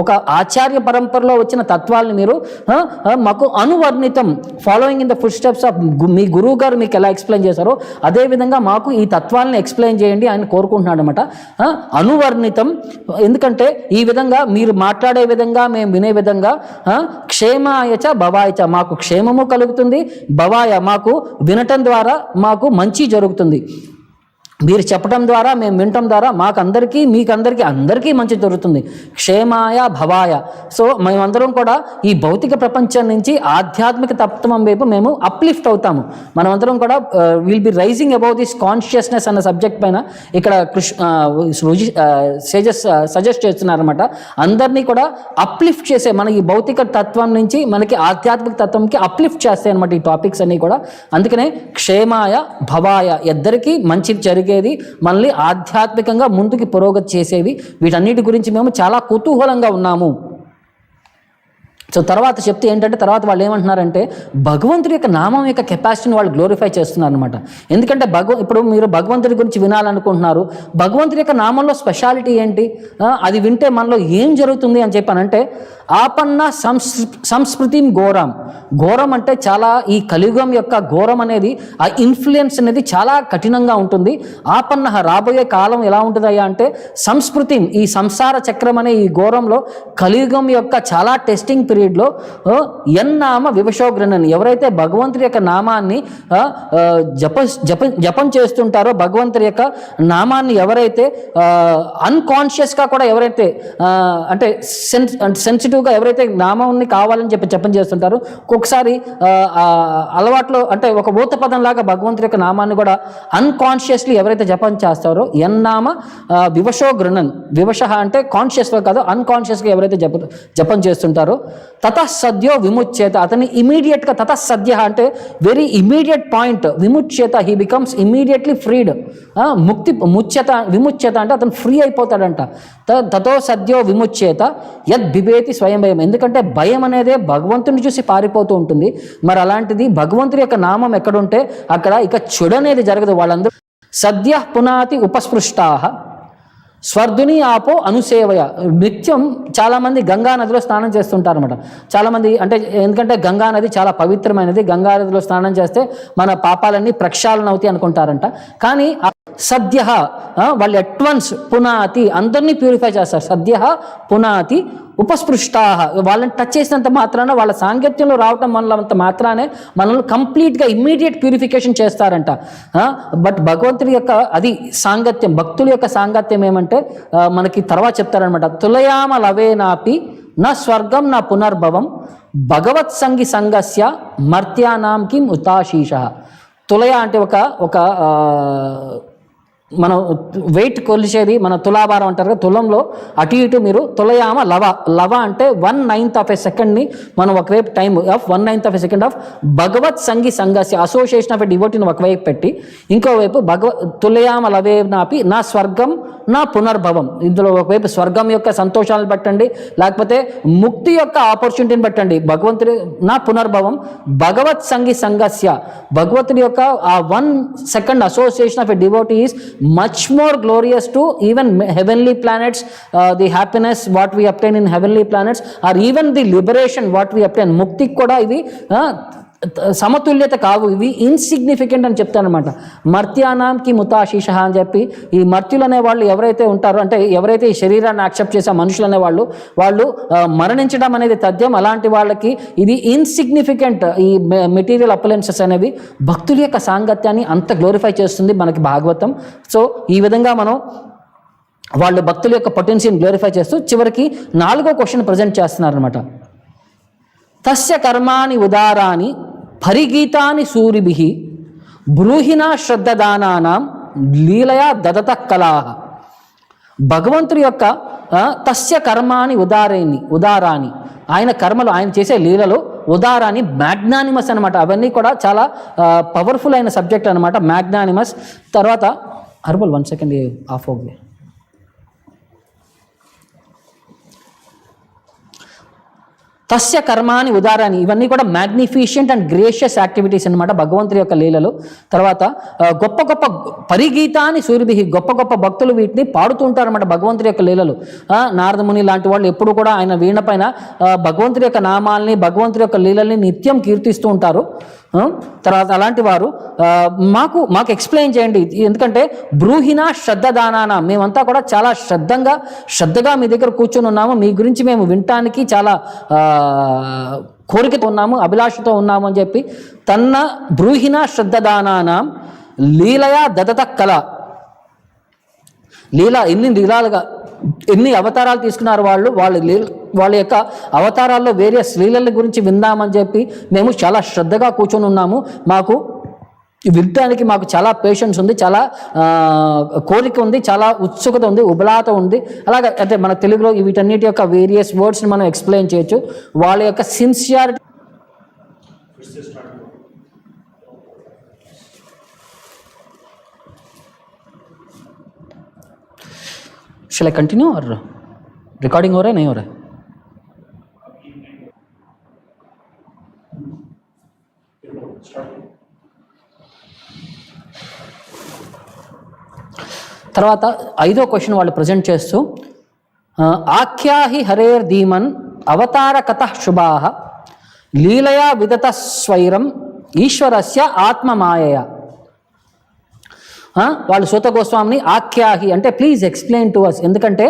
ఒక ఆచార్య పరంపరలో వచ్చిన తత్వాలని మీరు మాకు అనువర్ణితం, following in the footsteps of మీ గురువు గారు మీకు ఎలా ఎక్స్ప్లెయిన్ చేశారో అదేవిధంగా మాకు ఈ తత్వాలను ఎక్స్ప్లెయిన్ చేయండి ఆయన కోరుకుంటున్నాడు అనమాట. అనువర్ణితం ఎందుకంటే ఈ విధంగా మీరు మాట్లాడే విధంగా మేము వినే విధంగా క్షేమాయచ భవాయచ, మాకు క్షేమము కలుగుతుంది, భవాయ మాకు వినటం ద్వారా మాకు మంచి జరుగుతుంది. మీరు చెప్పడం ద్వారా మేము వినటం ద్వారా మాకందరికీ మీకందరికీ మంచి జరుగుతుంది. క్షేమాయ భవాయ. సో మేమందరం కూడా ఈ భౌతిక ప్రపంచం నుంచి ఆధ్యాత్మిక తత్వం వైపు మేము అప్లిఫ్ట్ అవుతాము. మనమందరం కూడా will be rising about this consciousness అన్న సబ్జెక్ట్ పైన ఇక్కడ సజెస్ట్ చేస్తున్నారన్నమాట. అందరినీ కూడా అప్లిఫ్ట్ చేసే, మన ఈ భౌతిక తత్వం నుంచి మనకి ఆధ్యాత్మిక తత్వంకి అప్లిఫ్ట్ చేస్తాయి అన్నమాట ఈ టాపిక్స్ అన్నీ కూడా. అందుకనే క్షేమాయ భవాయ, ఇద్దరికీ మంచి జరిగేది, మనల్ని ఆధ్యాత్మికంగా ముందుకు పురోగతి చేసేవి, వీటన్నిటి గురించి మేము చాలా కుతూహలంగా ఉన్నాము. సో తర్వాత చెప్తే ఏంటంటే, తర్వాత వాళ్ళు ఏమంటున్నారంటే భగవంతుడి యొక్క నామం యొక్క కెపాసిటీని వాళ్ళు గ్లోరిఫై చేస్తున్నారు అనమాట. ఎందుకంటే ఇప్పుడు మీరు భగవంతుడి గురించి వినాలనుకుంటున్నారు, భగవంతుడి యొక్క నామంలో స్పెషాలిటీ ఏంటి, అది వింటే మనలో ఏం జరుగుతుంది అని చెప్పానంటే, ఆపన్న సంస్కృతిం ఘోరం. ఘోరం అంటే చాలా, ఈ కలియుగం యొక్క ఘోరం అనేది, ఆ ఇన్ఫ్లుయెన్స్ అనేది చాలా కఠినంగా ఉంటుంది. ఆపన్న రాబోయే కాలం ఎలా ఉంటుందయ్యా అంటే, సంస్కృతి, ఈ సంసార చక్రం అనే ఈ ఘోరంలో కలియుగం యొక్క చాలా టెస్టింగ్ పీరియడ్లో ఎన్నామ వివశోగ్రనని, ఎవరైతే భగవంతుడి యొక్క నామాన్ని జపం చేస్తుంటారో, భగవంతుడి యొక్క నామాన్ని ఎవరైతే అన్కాన్షియస్గా కూడా ఎవరైతే అంటే సెన్సిటివ్గా ఎవరైతే నామాన్ని కావాలని చెప్పి జపం చేస్తుంటారో, ఒక్కొక్కసారి అలవాట్లో అంటే ఒక ఊత పదంలాగా భగవంతుడి యొక్క నామాన్ని కూడా అన్కాన్షియస్లీ ఎవరైతే జపం చేస్తారో, ఎన్నామ వివశోగ్రనన్, వివశ అంటే కాన్షియస్గా కాదు అన్కాన్షియస్గా ఎవరైతే జపం చేస్తుంటారో, తతఃసద్యో విముచ్యేత, అతని ఇమీడియట్గా, తతఃసద్య అంటే వెరీ ఇమీడియట్ పాయింట్, విముచ్యేత హీ బికమ్స్ ఇమీడియట్లీ ఫ్రీడ్. విముచ్యత అంటే అతను ఫ్రీ అయిపోతాడంట. తతో సద్యో విముచ్యేత యద్ బిభేతి స్వయం భయం. ఎందుకంటే భయం అనేదే భగవంతుని చూసి పారిపోతూ ఉంటుంది. మరి అలాంటిది భగవంతుడి యొక్క నామం ఎక్కడుంటే అక్కడ ఇక చెడు అనేది జరగదు. వాళ్ళందరూ సద్య పునాతి ఉపస్పృష్టాః స్వర్ధుని ఆపో అనుసేవయ. నిత్యం చాలామంది గంగా నదిలో స్నానం చేస్తుంటారు అనమాట. చాలామంది అంటే, ఎందుకంటే గంగా నది చాలా పవిత్రమైనది, గంగా నదిలో స్నానం చేస్తే మన పాపాలన్నీ ప్రక్షాళన అవుతాయి అనుకుంటారంట. కానీ సద్య వాళ్ళు అట్వన్స్ పునాతి, అందరినీ ప్యూరిఫై చేస్తారు. సద్య పునాతి ఉపస్పృష్టా, వాళ్ళని టచ్ చేసినంత మాత్రాన, వాళ్ళ సాంగత్యంలో రావటం మనలంత మాత్రానే మనల్ని కంప్లీట్గా ఇమ్మీడియట్ ప్యూరిఫికేషన్ చేస్తారంట. బట్ భగవంతుడి యొక్క అది సాంగత్యం, భక్తుల యొక్క సాంగత్యం ఏమంటే మనకి తర్వాత చెప్తారనమాట. తులయామ లవేనాపి నా స్వర్గం నా పునర్భవం భగవత్ సంగి సంగస్య మర్త్యానాం కిం ఉతాశీష. తులయ అంటే ఒక మనం వెయిట్ కొలిచేది, మన తులాభారం అంటారు కదా, తులంలో అటు ఇటు మీరు తులయామ లవ అంటే 1/9 ఆఫ్ ఎ సెకండ్ని మనం ఒకవైపు time of 1/9 of a second of భగవత్ సంగి సంగస్య, అసోసియేషన్ ఆఫ్ ఎ డివోటీని ఒకవైపు పెట్టి, ఇంకోవైపు తులయామ లవేనాపి నా స్వర్గం నా పునర్భవం. ఇందులో ఒకవైపు స్వర్గం యొక్క సంతోషాలను పెట్టండి, లేకపోతే ముక్తి యొక్క ఆపర్చునిటీని పెట్టండి. భగవంతుడి నా పునర్భవం భగవత్ సంగి సంగస్య, భగవంతుడి యొక్క ఆ 1 second association of a devotee is much more glorious to even heavenly planets, the happiness what we obtain in heavenly planets, or even the liberation what we obtain. mukti kuda ivi సమతుల్యత కావు, ఇవి insignificant అని చెప్తానమాట. మర్త్యానాంకి ముతాశీష అని చెప్పి, ఈ మర్త్యులు అనేవాళ్ళు ఎవరైతే ఉంటారో, అంటే ఎవరైతే ఈ శరీరాన్ని యాక్సెప్ట్ చేసే మనుషులు అనేవాళ్ళు, వాళ్ళు మరణించడం అనేది తథ్యం. అలాంటి వాళ్ళకి ఇది ఇన్సిగ్నిఫికెంట్. ఈ మెటీరియల్ అప్లయన్సెస్ అనేవి భక్తుల యొక్క సాంగత్యాన్ని అంత గ్లోరిఫై చేస్తుంది మనకి భాగవతం. సో ఈ విధంగా మనం వాళ్ళు భక్తుల యొక్క పొటెన్షియల్ని గ్లోరిఫై చేస్తూ చివరికి 4వ క్వశ్చన్ ప్రజెంట్ చేస్తున్నారనమాట. తస్య కర్మాణి ఉదారాని పరిగీతాని సూరిభిః బ్రూహినా శ్రద్ధదానానాం లీలయా దదత కళాః. భగవంతుడి యొక్క తస్య కర్మాణి ఉదారాని, ఆయన కర్మలు, ఆయన చేసే లీలలు ఉదారాన్ని మ్యాగ్నానిమస్ అనమాట. అవన్నీ కూడా చాలా పవర్ఫుల్ అయిన సబ్జెక్ట్ అనమాట, మ్యాగ్నానిమస్. తర్వాత హర్బల్ 1 సెకండ్ ఆఫ్ ఓకే. తస్య కర్మాని ఉదారాన్ని, ఇవన్నీ కూడా మ్యాగ్నిఫిషియంట్ అండ్ గ్రేషియస్ యాక్టివిటీస్ అనమాట భగవంతుడి యొక్క లీలలు. తర్వాత గొప్ప గొప్ప పరిగీతాన్ని సూరిభిః, గొప్ప గొప్ప భక్తులు వీటిని పాడుతూ ఉంటారన్నమాట భగవంతుడి యొక్క లీలలు. నారదముని లాంటి వాళ్ళు ఎప్పుడు కూడా ఆయన వీణ పైన భగవంతుడి యొక్క నామాల్ని, భగవంతుడి యొక్క లీలల్ని నిత్యం కీర్తిస్తూ ఉంటారు. తర్వాత అలాంటి వారు మాకు ఎక్స్ప్లెయిన్ చేయండి, ఎందుకంటే బ్రూహినా శ్రద్ధదానాన, మేమంతా కూడా చాలా శ్రద్ధగా మీ దగ్గర కూర్చొని ఉన్నాము, మీ గురించి మేము వినటానికి చాలా కోరికతో ఉన్నాము, అభిలాషతో ఉన్నాము అని చెప్పి తన్న బ్రూహినా శ్రద్ధదానానాం లీలయా దదత కళ ఎన్ని అవతారాలు తీసుకున్నారు వాళ్ళ యొక్క అవతారాల్లో వేరియస్ లీలల గురించి విందామని చెప్పి మేము చాలా శ్రద్ధగా కూర్చొని ఉన్నాము. మాకు వినడానికి మాకు చాలా పేషెన్స్ ఉంది, చాలా కోరిక ఉంది, చాలా ఉత్సుకత ఉంది, ఉబలాత ఉంది. అలాగే అంటే మన తెలుగులో వీటన్నిటి యొక్క వేరియస్ వర్డ్స్ని మనం ఎక్స్ప్లెయిన్ చేయొచ్చు. వాళ్ళ యొక్క sincerity. Shall I continue or recording हो रहा है नहीं हो रहा है? తర్వాత 5వ క్వశ్చన్ వాళ్ళు ప్రజెంట్ చేస్తూ ఆఖ్యాహి హరేర్ ధీమన్ అవతార కథ శుభాః లీలయా విదత స్వైరం ఈశ్వరస్య ఆత్మమాయయ. వాళ్ళు సూత గోస్వామిని ఆఖ్యాహి అంటే ప్లీజ్ ఎక్స్ప్లెయిన్ టు అస్. ఎందుకంటే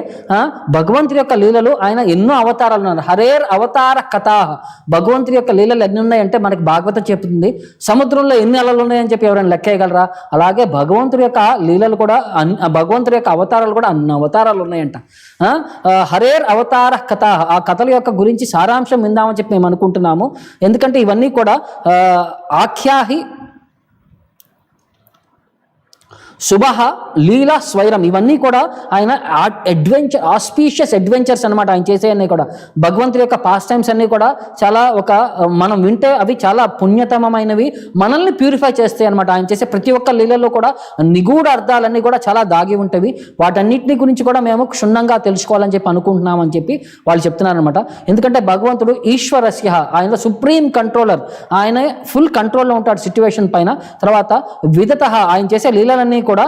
భగవంతుడి యొక్క లీలలు ఆయన ఎన్నో అవతారాలు ఉన్నారు. హరేర్ అవతార కథా, భగవంతుడి యొక్క లీలలు ఎన్ని ఉన్నాయంటే మనకి భాగవతం చెప్తుంది. సముద్రంలో ఎన్ని అలలు ఉన్నాయని చెప్పి ఎవరైనా లెక్కేయగలరా? అలాగే భగవంతుడి యొక్క లీలలు కూడా భగవంతుడి యొక్క అవతారాలు కూడా అన్ని అవతారాలు ఉన్నాయంట. హరేర్ అవతార కథ, ఆ కథల యొక్క గురించి సారాంశం విందామని చెప్పి మేము అనుకుంటున్నాము. ఎందుకంటే ఇవన్నీ కూడా ఆఖ్యాహి శుభః లీలా స్వైరం, ఇవన్నీ కూడా ఆయన ఆస్పీషియస్ అడ్వెంచర్స్ అనమాట. ఆయన చేసేవన్నీ కూడా భగవంతుడి యొక్క పాస్ టైమ్స్ అన్నీ కూడా చాలా మనం వింటే అవి చాలా పుణ్యతమమైనవి, మనల్ని ప్యూరిఫై చేస్తాయి అనమాట. ఆయన చేసే ప్రతి ఒక్క లీలలో కూడా నిగూఢ అర్థాలన్నీ కూడా చాలా దాగి ఉంటవి. వాటన్నిటిని గురించి కూడా మేము క్షుణ్ణంగా తెలుసుకోవాలని చెప్పి అనుకుంటున్నామని చెప్పి వాళ్ళు చెప్తున్నారనమాట. ఎందుకంటే భగవంతుడు ఈశ్వరస్య, ఆయన సుప్రీం కంట్రోలర్, ఆయన ఫుల్ కంట్రోల్లో ఉంటాడు సిచ్యువేషన్ పైన. తర్వాత విదత, ఆయన చేసే లీలలన్నీ కూడా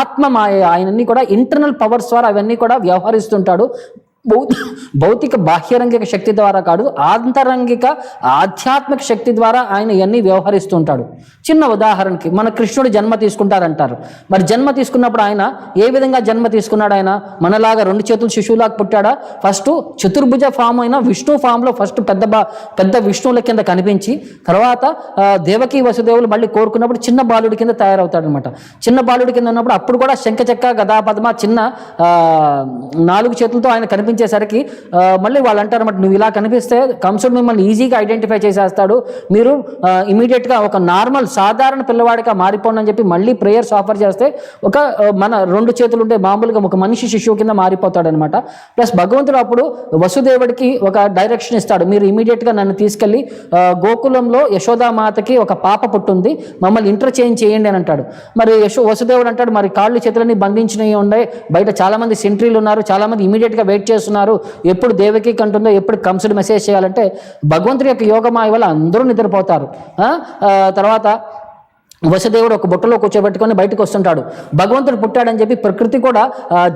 ఆత్మమాయ, ఆయనన్నీ కూడా ఇంటర్నల్ పవర్స్ ద్వారా అవన్నీ కూడా వ్యవహరిస్తుంటాడు. భౌతిక బాహ్యరంగిక శక్తి ద్వారా కాదు, ఆంతరంగిక ఆధ్యాత్మిక శక్తి ద్వారా ఆయన ఇవన్నీ వ్యవహరిస్తుంటాడు. చిన్న ఉదాహరణకి మన కృష్ణుడు జన్మ తీసుకుంటారంటారు. మరి జన్మ తీసుకున్నప్పుడు ఆయన ఏ విధంగా జన్మ తీసుకున్నాడు? ఆయన మనలాగా 2 చేతులు శిశువులాగా పుట్టాడా? ఫస్ట్ చతుర్భుజ ఫామ్ అయిన విష్ణు ఫామ్లో ఫస్ట్ పెద్ద విష్ణువుల కింద కనిపించి, తర్వాత దేవకీ వసుదేవులు మళ్ళీ కోరుకున్నప్పుడు చిన్న బాలుడి కింద తయారవుతాడు అనమాట. చిన్న బాలుడి కింద ఉన్నప్పుడు అప్పుడు కూడా శంఖచక్ర గదాపద్మ చిన్న 4 చేతులతో ఆయన కనిపించేసరికి మళ్ళీ వాళ్ళు అంటారన్నమాట, నువ్వు ఇలా కనిపిస్తే కంసుడు మిమ్మల్ని ఈజీగా ఐడెంటిఫై చేసేస్తాడు, మీరు ఇమీడియట్గా ఒక నార్మల్ సాధారణ పిల్లవాడిగా మారిపోండి అని చెప్పి మళ్ళీ ప్రేయర్స్ ఆఫర్ చేస్తే మన 2 చేతులు ఉంటే మామూలుగా ఒక మనిషి శిశువు కింద మారిపోతాడు అనమాట. ప్లస్ భగవంతుడు అప్పుడు వసుదేవుడికి ఒక డైరెక్షన్ ఇస్తాడు, మీరు ఇమీడియట్గా నన్ను తీసుకెళ్ళి గోకులంలో యశోదామాతకి ఒక పాప పుట్టుంది, మమ్మల్ని ఇంటర్చేంజ్ చేయండి అని అంటాడు. మరి వసుదేవుడు అంటాడు, మరి కాళ్ళు చేతులని బంధించినవి ఉన్నాయి, బయట చాలామంది సెంట్రీలు ఉన్నారు, చాలామంది ఇమీడియట్గా వెయిట్ చేస్తున్నారు, ఎప్పుడు దేవకి కంటుందో ఎప్పుడు కంసుడు మెసేజ్ చేయాలంటే భగవంతుడి యొక్క యోగమాయ వల్ల అందరూ నిద్రపోతారు. తర్వాత వసుదేవుడు ఒక బుట్టలో కూర్చోబెట్టుకొని బయటకు వస్తుంటాడు. భగవంతుడు పుట్టాడని చెప్పి ప్రకృతి కూడా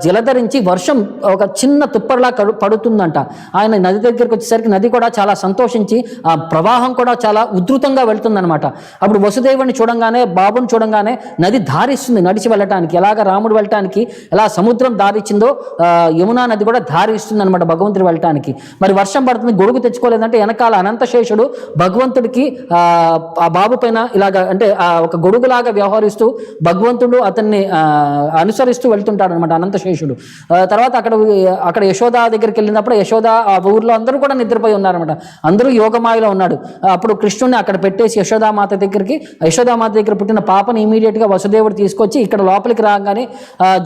జలధరించి వర్షం ఒక చిన్న తుప్పర్లా పడుతుందంట. ఆయన నది దగ్గరికి వచ్చేసరికి నది కూడా చాలా సంతోషించి ఆ ప్రవాహం కూడా చాలా ఉధృతంగా వెళ్తుందనమాట. అప్పుడు వసుదేవుడిని చూడంగానే, బాబుని చూడంగానే నది దారిస్తుంది నడిచి వెళ్ళటానికి. ఎలాగ రాముడు వెళ్ళటానికి ఎలా సముద్రం దారిచ్చిందో యమునా నది కూడా దారి ఇస్తుంది అనమాట భగవంతుడు వెళ్ళటానికి. మరి వర్షం పడుతుంది, గొడుగు తెచ్చుకోలేదంటే వెనకాల అనంతశేషుడు భగవంతుడికి ఆ బాబు పైన ఇలాగ అంటే ఒక గొడుగులాగా వ్యవహరిస్తూ భగవంతుడు అతన్ని అనుసరిస్తూ వెళ్తుంటాడు అనమాట అనంతశేషుడు. తర్వాత అక్కడ యశోద దగ్గరికి వెళ్ళినప్పుడు యశోద ఆ ఊర్లో అందరూ కూడా నిద్రపోయి ఉన్నారనమాట. అందరూ యోగమాయలో ఉన్నాడు. అప్పుడు కృష్ణుడిని అక్కడ పెట్టేసి యశోదామాత దగ్గర పుట్టిన పాపని ఇమీడియట్గా వసుదేవుడు తీసుకొచ్చి ఇక్కడ లోపలికి రాగానే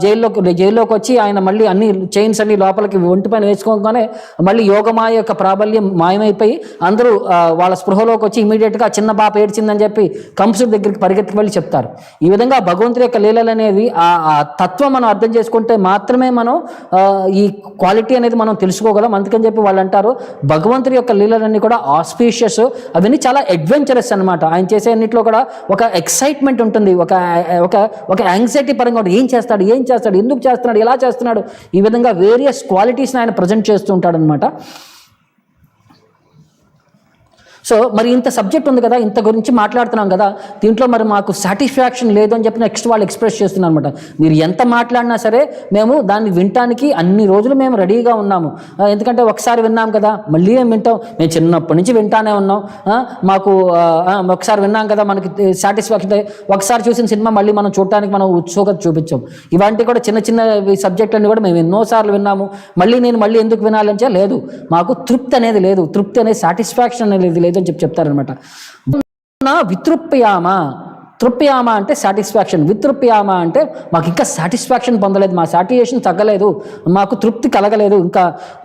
జైల్లోకి వచ్చి ఆయన మళ్ళీ అన్ని చైన్స్ అన్ని లోపలికి ఒంటిపైన వేసుకోగానే మళ్ళీ యోగమాయ యొక్క ప్రాబల్యం మాయమైపోయి అందరూ వాళ్ళ స్పృహలోకి వచ్చి ఇమీడియట్గా చిన్న పాప ఏడ్చిందని చెప్పి కంసుడి దగ్గరికి పరిగెత్తుకు వెళ్ళి చెప్తారు. ఈ విధంగా భగవంతుడి యొక్క లీలలు అనేవి ఆ తత్వం మనం అర్థం చేసుకుంటే మాత్రమే మనం ఈ క్వాలిటీ అనేది మనం తెలుసుకోగలం. అందుకని చెప్పి వాళ్ళు అంటారు భగవంతుడి యొక్క లీలలన్నీ కూడా ఆస్పీషియస్, అవన్నీ చాలా అడ్వెంచరస్ అనమాట. ఆయన చేసే అన్నింటిలో కూడా ఒక ఎక్సైట్మెంట్ ఉంటుంది, ఒక యాంగ్జైటీ పరంగా ఉంటుంది. ఏం చేస్తాడు, ఎందుకు చేస్తున్నాడు, ఎలా చేస్తున్నాడు, ఈ విధంగా వేరియస్ క్వాలిటీస్ని ఆయన ప్రజెంట్ చేస్తూ ఉంటాడు అనమాట. సో మరి ఇంత సబ్జెక్ట్ ఉంది కదా, ఇంత గురించి మాట్లాడుతున్నాం కదా, దీంట్లో మరి మాకు సాటిస్ఫాక్షన్ లేదు అని చెప్పి నెక్స్ట్ వాళ్ళు ఎక్స్ప్రెస్ చేస్తున్నారు అనమాట. మీరు ఎంత మాట్లాడినా సరే మేము దాన్ని వినటానికి అన్ని రోజులు మేము రెడీగా ఉన్నాము. ఎందుకంటే ఒకసారి విన్నాం కదా, మళ్ళీ ఏం వింటాం, మేము చిన్నప్పటి నుంచి వింటానే ఉన్నాం. మాకు ఒకసారి విన్నాం కదా, మనకి సాటిస్ఫాక్షన్. ఒకసారి చూసిన సినిమా మళ్ళీ మనం చూడటానికి మనం ఉత్సుకత చూపించాం. ఇలాంటి కూడా చిన్న చిన్న సబ్జెక్ట్ అన్ని కూడా మేము ఎన్నోసార్లు విన్నాము, మళ్ళీ ఎందుకు వినాలంటే లేదు, మాకు తృప్తి అనేది లేదు, తృప్తి అనేది సాటిస్ఫాక్షన్ అనేది లేదు అని చెప్తారనమాట. వితృప్యామ, తృప్యామ అంటే సాటిస్ఫాక్షన్, వితృప్యామ అంటే మాకు ఇంకా సాటిస్ఫాక్షన్ పొందలేదు, మా సాటిస్ఫాక్షన్ తగ్గలేదు, మాకు తృప్తి కలగలేదు. ఇంకా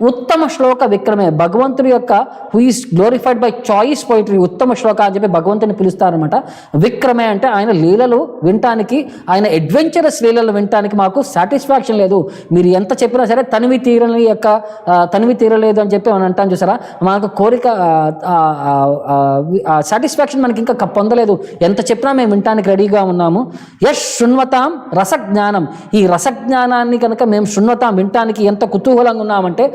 ఉత్తమ శ్లోక విక్రమే, భగవంతుడి యొక్క who is glorified by choice poetry, ఉత్తమ శ్లోక అని చెప్పి భగవంతుని పిలుస్తారనమాట. విక్రమే అంటే ఆయన లీలలు వినటానికి, ఆయన అడ్వెంచరస్ లీలలు వినటానికి మాకు సాటిస్ఫాక్షన్ లేదు. మీరు ఎంత చెప్పినా సరే తనివి తీరలేదు అని చెప్పి మనం అంటాం చూసారా, మనకు కోరిక సాటిస్ఫాక్షన్ మనకి ఇంకా పొందలేదు, ఎంత చెప్పినా మేము వినటానికి రెడీగా ఉన్నాము. యశ్ శృణ్వతాం రసజ్ఞానం, ఈ రసజ్ఞానాన్ని కనుక మేము శృణ్వతాం వినటానికి ఎంత కుతూహలంగా ఉన్నామంటే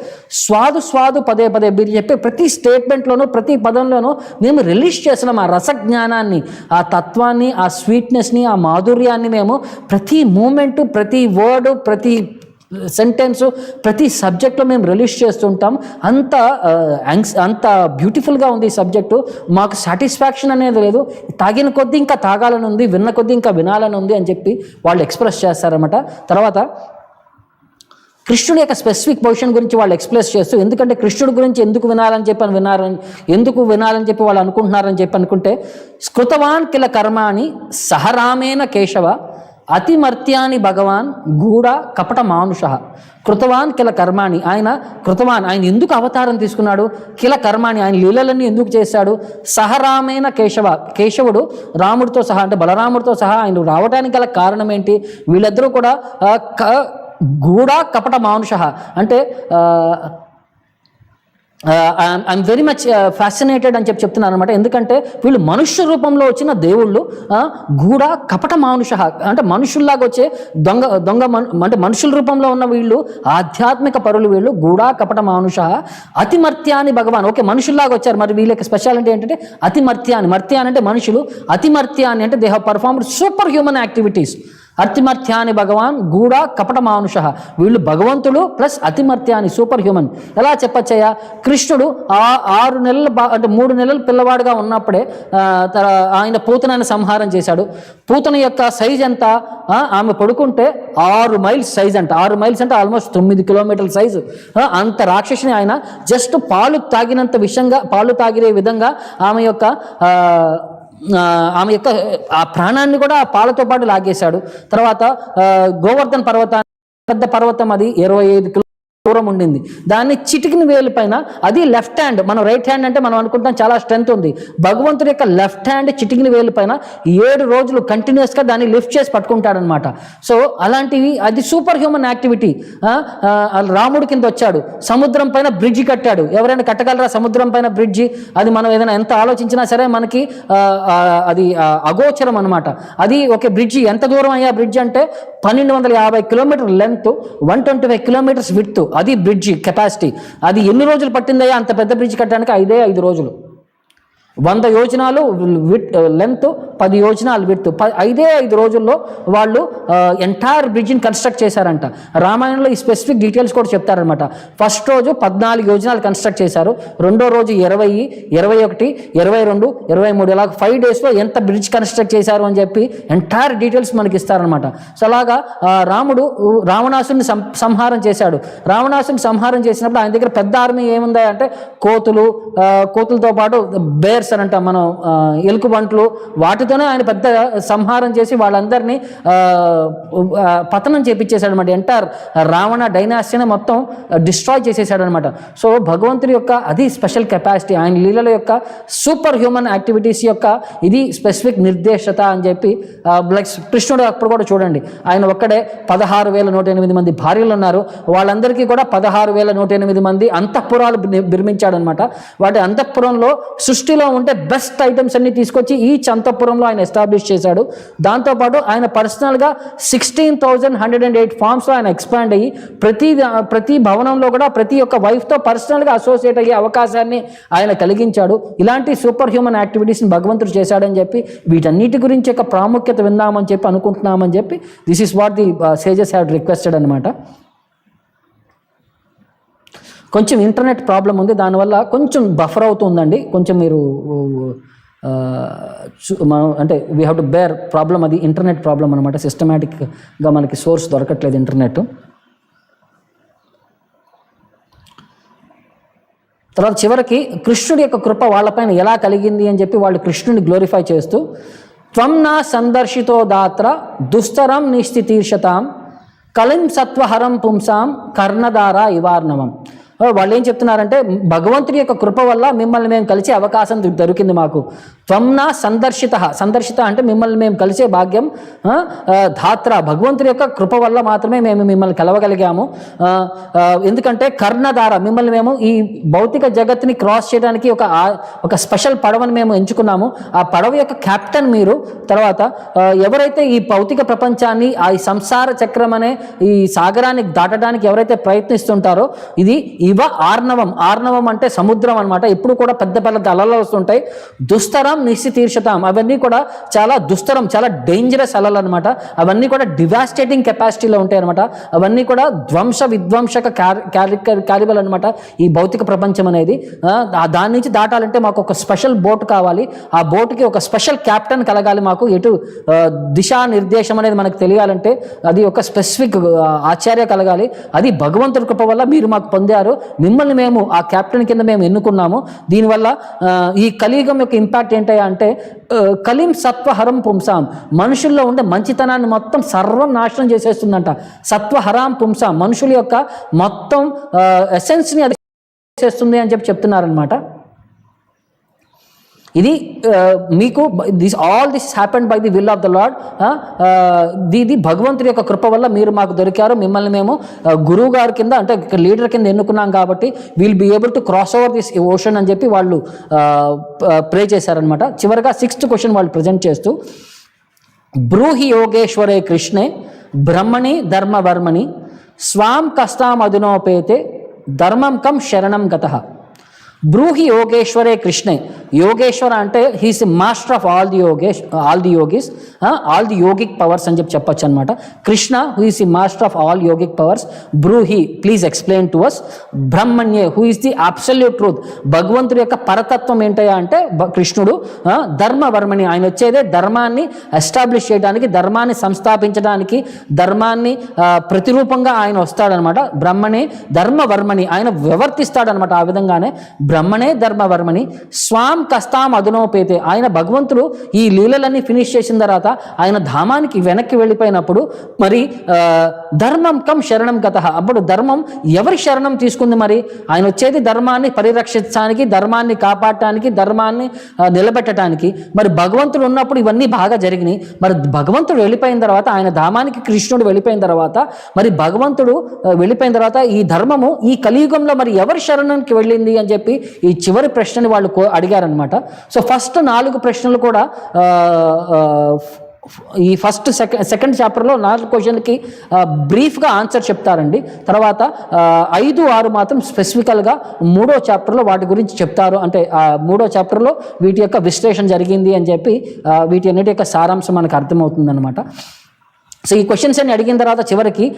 స్వాదు పదే మీరు చెప్పే ప్రతి స్టేట్మెంట్లోనూ ప్రతి పదంలోనూ మేము రిలీజ్ చేస్తున్నాం ఆ రసజ్ఞానాన్ని, ఆ తత్వాన్ని, ఆ స్వీట్నెస్ని, ఆ మాధుర్యాన్ని మేము ప్రతి మూమెంట్, ప్రతి వర్డ్, ప్రతి సెంటెన్స్, ప్రతి సబ్జెక్ట్లో మేము రిలీజ్ చేస్తుంటాం. అంత బ్యూటిఫుల్గా ఉంది ఈ సబ్జెక్టు. మాకు సాటిస్ఫాక్షన్ అనేది లేదు, తాగిన కొద్దీ ఇంకా తాగాలని ఉంది, విన్న కొద్దీ ఇంకా వినాలని ఉంది అని చెప్పి వాళ్ళు ఎక్స్ప్రెస్ చేస్తారన్నమాట. తర్వాత కృష్ణుడి యొక్క స్పెసిఫిక్ పొజిషన్ గురించి వాళ్ళు ఎక్స్ప్రెస్ చేస్తూ, ఎందుకంటే కృష్ణుడి గురించి ఎందుకు వినాలని చెప్పి వాళ్ళు అనుకుంటున్నారని చెప్పి అనుకుంటే, స్కృతవాన్ కిల కర్మాణి సహరామేణ కేశవ అతిమర్త్యాని భగవాన్ గూఢ కపట మానుష. కృతవాన్ కిల కర్మాణి, ఆయన ఎందుకు అవతారం తీసుకున్నాడు, కిల కర్మాణి ఆయన లీలలన్నీ ఎందుకు చేశాడు, సహరామేణ కేశవుడు రాముడితో సహా అంటే బలరాముడితో సహా ఆయన రావడానికి గల కారణం ఏంటి, వీళ్ళిద్దరూ కూడా గూఢ కపట మానుష అంటే ఐఎమ్ వెరీ మచ్ ఫ్యాసినేటెడ్ అని చెప్తున్నాను అనమాట. ఎందుకంటే వీళ్ళు మనుష్య రూపంలో వచ్చిన దేవుళ్ళు, గూఢ కపట మానుష అంటే మనుషుల్లాగా వచ్చే అంటే మనుషుల రూపంలో ఉన్న వీళ్ళు ఆధ్యాత్మిక పరులు, వీళ్ళు గూఢ కపట మానుష అతిమర్త్యాని భగవాన్. ఓకే, మనుషుల్లాగా వచ్చారు, మరి వీళ్ళకి స్పెషాలిటీ ఏంటంటే మర్త్యాని అంటే మనుషులు, అతిమర్త్యాని అంటే they have performed superhuman activities. అతిమర్త్యాని భగవాన్ గూఢ కపట మానుష, వీళ్ళు భగవంతుడు ప్లస్ అతిమర్త్యాని సూపర్ హ్యూమన్. ఎలా చెప్పచ్చయ్యా, కృష్ణుడు 6 నెలలు అంటే 3 నెలలు పిల్లవాడుగా ఉన్నప్పుడే ఆయన పూతనని సంహారం చేశాడు. పూతన యొక్క సైజ్ ఎంత, ఆమె పడుకుంటే 6 మైల్స్ సైజ్ అంట. 6 మైల్స్ అంటే ఆల్మోస్ట్ 9 కిలోమీటర్ల సైజు. అంత రాక్షసిని ఆయన జస్ట్ పాలు తాగిరే విధంగా ఆమె యొక్క ఆ ప్రాణాన్ని కూడా ఆ పాలతో పాటు లాగేశాడు. తర్వాత గోవర్ధన్ పర్వతాన్ని, పెద్ద పర్వతం, అది 25 దూరం ఉండింది, దాన్ని చిటికిన వేలు పైన, అది లెఫ్ట్ హ్యాండ్, మనం రైట్ హ్యాండ్ అంటే మనం అనుకుంటాం చాలా స్ట్రెంత్ ఉంది, భగవంతుడి యొక్క లెఫ్ట్ హ్యాండ్ చిటికిన వేలు పైన 7 రోజులు కంటిన్యూస్గా దాన్ని లిఫ్ట్ చేసి పట్టుకుంటాడనమాట. సో అలాంటివి, అది సూపర్ హ్యూమన్ యాక్టివిటీ. రాముడి కింద వచ్చాడు, సముద్రం పైన బ్రిడ్జి కట్టాడు. ఎవరైనా కట్టగలరా సముద్రం పైన బ్రిడ్జి? అది మనం ఏదైనా ఎంత ఆలోచించినా సరే మనకి అది అగోచరం అనమాట. అది ఒక బ్రిడ్జి, ఎంత దూరం అయ్యా బ్రిడ్జ్ అంటే 1250 కిలోమీటర్ లెంత్, 125 కిలోమీటర్స్ విడ్త్, అది బ్రిడ్జి కెపాసిటీ. అది ఎన్ని రోజులు పట్టిందయ్యా అంత పెద్ద బ్రిడ్జ్ కట్టడానికి? 5 రోజులు. 100 యోజనాలు లెంత్, 10 యోజనాలు విడ్త్, 5 రోజుల్లో వాళ్ళు ఎంటైర్ బ్రిడ్జిని కన్స్ట్రక్ట్ చేశారంట. రామాయణంలో ఈ స్పెసిఫిక్ డీటెయిల్స్ కూడా చెప్తారనమాట. ఫస్ట్ రోజు 14 యోజనాలు కన్స్ట్రక్ట్ చేశారు, రెండో రోజు 20, 21, 22, 23 ఇలా 5 డేస్లో ఎంత బ్రిడ్జ్ కన్స్ట్రక్ట్ చేశారు అని చెప్పి ఎంటైర్ డీటెయిల్స్ మనకి ఇస్తారనమాట. సో అలాగా రాముడు రావణాసుని సంహారం చేశాడు. రావణాసుని సంహారం చేసినప్పుడు ఆయన దగ్గర పెద్ద ఆర్మీ ఏముందా అంటే కోతులతో పాటు బేర్స్ అని అంటాం మనం, ఎలుకబంట్లు, వాటితోనే ఆయన పెద్ద సంహారం చేసి వాళ్ళందరినీ పతనం చేపించేశాడు అనమాట. ఎంటైర్ రావణ డైనాసిటీని మొత్తం డిస్ట్రాయ్ చేసేసాడు అనమాట. సో భగవంతుడి యొక్క అది స్పెషల్ కెపాసిటీ, ఆయన లీలల యొక్క సూపర్ హ్యూమన్ యాక్టివిటీస్ యొక్క ఇది స్పెసిఫిక్ నిర్దేశత అని చెప్పి లైక్ కృష్ణుడు అప్పుడు కూడా చూడండి, ఆయన ఒక్కడే 16,108 మంది భార్యలు ఉన్నారు, వాళ్ళందరికీ కూడా 16,108 మంది అంతఃపురాలు నిర్మించాడనమాట. వాటి అంతఃపురంలో సృష్టిలో ఉండే బెస్ట్ ఐటమ్స్ అన్ని తీసుకొచ్చి ఈచ్ అంతఃపురంలో ఆయన ఎస్టాబ్లిష్ చేశాడు. దాంతోపాటు ఆయన పర్సనల్గా 16,108 ఫార్మ్స్లో ఆయన ఎక్స్పాండ్ అయ్యి ప్రతి భవనంలో కూడా ప్రతి ఒక్క వైఫ్తో పర్సనల్గా అసోసియేట్ అయ్యే అవకాశాన్ని ఆయన కలిగించాడు. ఇలాంటి సూపర్ హ్యూమన్ యాక్టివిటీస్ని భగవంతుడు చేశాడని చెప్పి వీటన్నిటి గురించి యొక్క ప్రాముఖ్యత విందామని చెప్పి అనుకుంటున్నామని చెప్పి this is what the sages have requested అనమాట. కొంచెం ఇంటర్నెట్ ప్రాబ్లం ఉంది, దానివల్ల కొంచెం బఫర్ అవుతుందండి. కొంచెం మీరు అంటే we have to bear problem, అది ఇంటర్నెట్ ప్రాబ్లం అనమాట. సిస్టమేటిక్గా మనకి సోర్స్ దొరకట్లేదు ఇంటర్నెట్. తర్వాత చివరికి కృష్ణుడి యొక్క కృప వాళ్ళపైన ఎలా కలిగింది అని చెప్పి వాళ్ళు కృష్ణుడిని గ్లోరిఫై చేస్తూ త్వం నా సందర్శితో దాత్ర దుస్తరం నిశ్చితీర్షతాం కలిం సత్వహరం పుంసాం కర్ణధార ఇవార్ణవం. వాళ్ళు ఏం చెప్తున్నారంటే భగవంతుడి యొక్క కృప వల్ల మిమ్మల్ని మేము కలిసే అవకాశం దొరికింది మాకు. త్వంనా సందర్శిత అంటే మిమ్మల్ని మేము కలిసే భాగ్యం ధాత్ర, భగవంతుడి యొక్క కృప వల్ల మాత్రమే మేము మిమ్మల్ని కలవగలిగాము. ఎందుకంటే కర్ణధార, మిమ్మల్ని మేము ఈ భౌతిక జగత్తుని క్రాస్ చేయడానికి ఒక స్పెషల్ పడవని మేము ఎంచుకున్నాము. ఆ పడవ యొక్క కెప్టెన్ మీరు. తర్వాత ఎవరైతే ఈ భౌతిక ప్రపంచాన్ని ఈ సంసార చక్రం అనే ఈ సాగరాన్ని దాటడానికి ఎవరైతే ప్రయత్నిస్తుంటారో ఇది ఆర్ణవం అంటే సముద్రం అనమాట. ఎప్పుడు కూడా పెద్ద పెద్ద అలలు వస్తుంటాయి. దుస్తరం నిశ్చితీర్షతాం, అవన్నీ కూడా చాలా దుస్తరం, చాలా డేంజరస్ అలలు అనమాట. అవన్నీ కూడా డివాస్టేటింగ్ కెపాసిటీలో ఉంటాయి అనమాట. అవన్నీ కూడా విధ్వంసక క్యాలిబల్ అనమాట ఈ భౌతిక ప్రపంచం అనేది. దాని నుంచి దాటాలంటే మాకు ఒక స్పెషల్ బోట్ కావాలి. ఆ బోట్కి ఒక స్పెషల్ క్యాప్టెన్ కలగాలి. మాకు ఎటు దిశానిర్దేశం అనేది మనకు తెలియాలంటే అది ఒక స్పెసిఫిక్ ఆచార్య కలగాలి. అది భగవంతుడి కృప వల్ల మీరు మాకు పొందారు. మిమ్మల్ని మేము ఆ క్యాప్టెన్ కింద మేము ఎన్నుకున్నాము. దీనివల్ల ఈ కలియుగం యొక్క ఇంపాక్ట్ ఏంటయ్యా అంటే కలిం సత్వహరం పుంసాం, మనుషుల్లో ఉండే మంచితనాన్ని మొత్తం సర్వం నాశనం చేసేస్తుందంట. సత్వహరాం పుంసాం, మనుషుల యొక్క మొత్తం ఎసెన్స్ని అది చేస్తుంది అని చెప్తున్నారనమాట. ఇది మీకు all this happened by the will of the lord. ఇది భగవంతుడి యొక్క కృప వల్ల మీరు మాకు దొరికారు. మిమ్మల్ని మేము గురువు గారి కింద అంటే లీడర్ కింద ఎన్నుకున్నాం కాబట్టి will be able to cross over this ocean అని చెప్పి వాళ్ళు ప్రే చేశారనమాట. చివరిగా 6th క్వశ్చన్ వాళ్ళు ప్రజెంట్ చేస్తూ బ్రూహి యోగేశ్వరే కృష్ణే బ్రహ్మణి ధర్మవర్మణి స్వాం కష్టాం అధునోపేతే ధర్మం కం శరణం గతః. బ్రూహి యోగేశ్వరే కృష్ణే, యోగేశ్వర అంటే he's master of all the yogis, all the yogic powers అని చెప్పొచ్చు అనమాట. Krishna who is the master of all yogic powers. బ్రూహి ప్లీజ్ ఎక్స్ప్లెయిన్ టు అస్. బ్రహ్మణ్యే who is the absolute truth, భగవంతుడి యొక్క పరతత్వం ఏంటయ్యా అంటే కృష్ణుడు. ధర్మవర్మణి, ఆయన వచ్చేదే ధర్మాన్ని ఎస్టాబ్లిష్ చేయడానికి, ధర్మాన్ని సంస్థాపించడానికి, ధర్మాన్ని ప్రతిరూపంగా ఆయన వస్తాడనమాట. బ్రహ్మణే ధర్మవర్మణి, ఆయన వివర్తిస్తాడనమాట. ఆ విధంగానే బ్రహ్మణే ధర్మవర్మణి స్వాం కష్టాం అధునోపేతే, ఆయన భగవంతుడు ఈ లీలలన్నీ ఫినిష్ చేసిన తర్వాత ఆయన ధామానికి వెనక్కి వెళ్ళిపోయినప్పుడు మరి ధర్మం కం శరణం గతః, అప్పుడు ధర్మం ఎవరి శరణం తీసుకుంది? మరి ఆయన వచ్చేది ధర్మాన్ని పరిరక్షించడానికి, ధర్మాన్ని కాపాడటానికి, ధర్మాన్ని నిలబెట్టడానికి. మరి భగవంతుడు ఉన్నప్పుడు ఇవన్నీ బాగా జరిగినాయి. మరి భగవంతుడు వెళ్ళిపోయిన తర్వాత, ఆయన ధామానికి కృష్ణుడు వెళ్ళిపోయిన తర్వాత, మరి భగవంతుడు వెళ్ళిపోయిన తర్వాత ఈ ధర్మము ఈ కలియుగంలో మరి ఎవరి శరణానికి వెళ్ళింది అని చెప్పి ఈ చివరి ప్రశ్నని వాళ్ళు అడిగారనమాట. సో ఫస్ట్ 4 ప్రశ్నలు కూడా ఈ సెకండ్ చాప్టర్లో 4 క్వశ్చన్కి బ్రీఫ్గా ఆన్సర్ చెప్తారండి. తర్వాత 5, 6 మాత్రం స్పెసిఫికల్గా 3వ చాప్టర్లో వాటి గురించి చెప్తారు. అంటే 3వ చాప్టర్లో వీటి యొక్క విశ్లేషణ జరిగింది అని చెప్పి వీటి అన్నిటి యొక్క సారాంశం మనకు అర్థమవుతుంది అనమాట. సో ఈ క్వశ్చన్స్ అన్ని అడిగిన తర్వాత చివరికి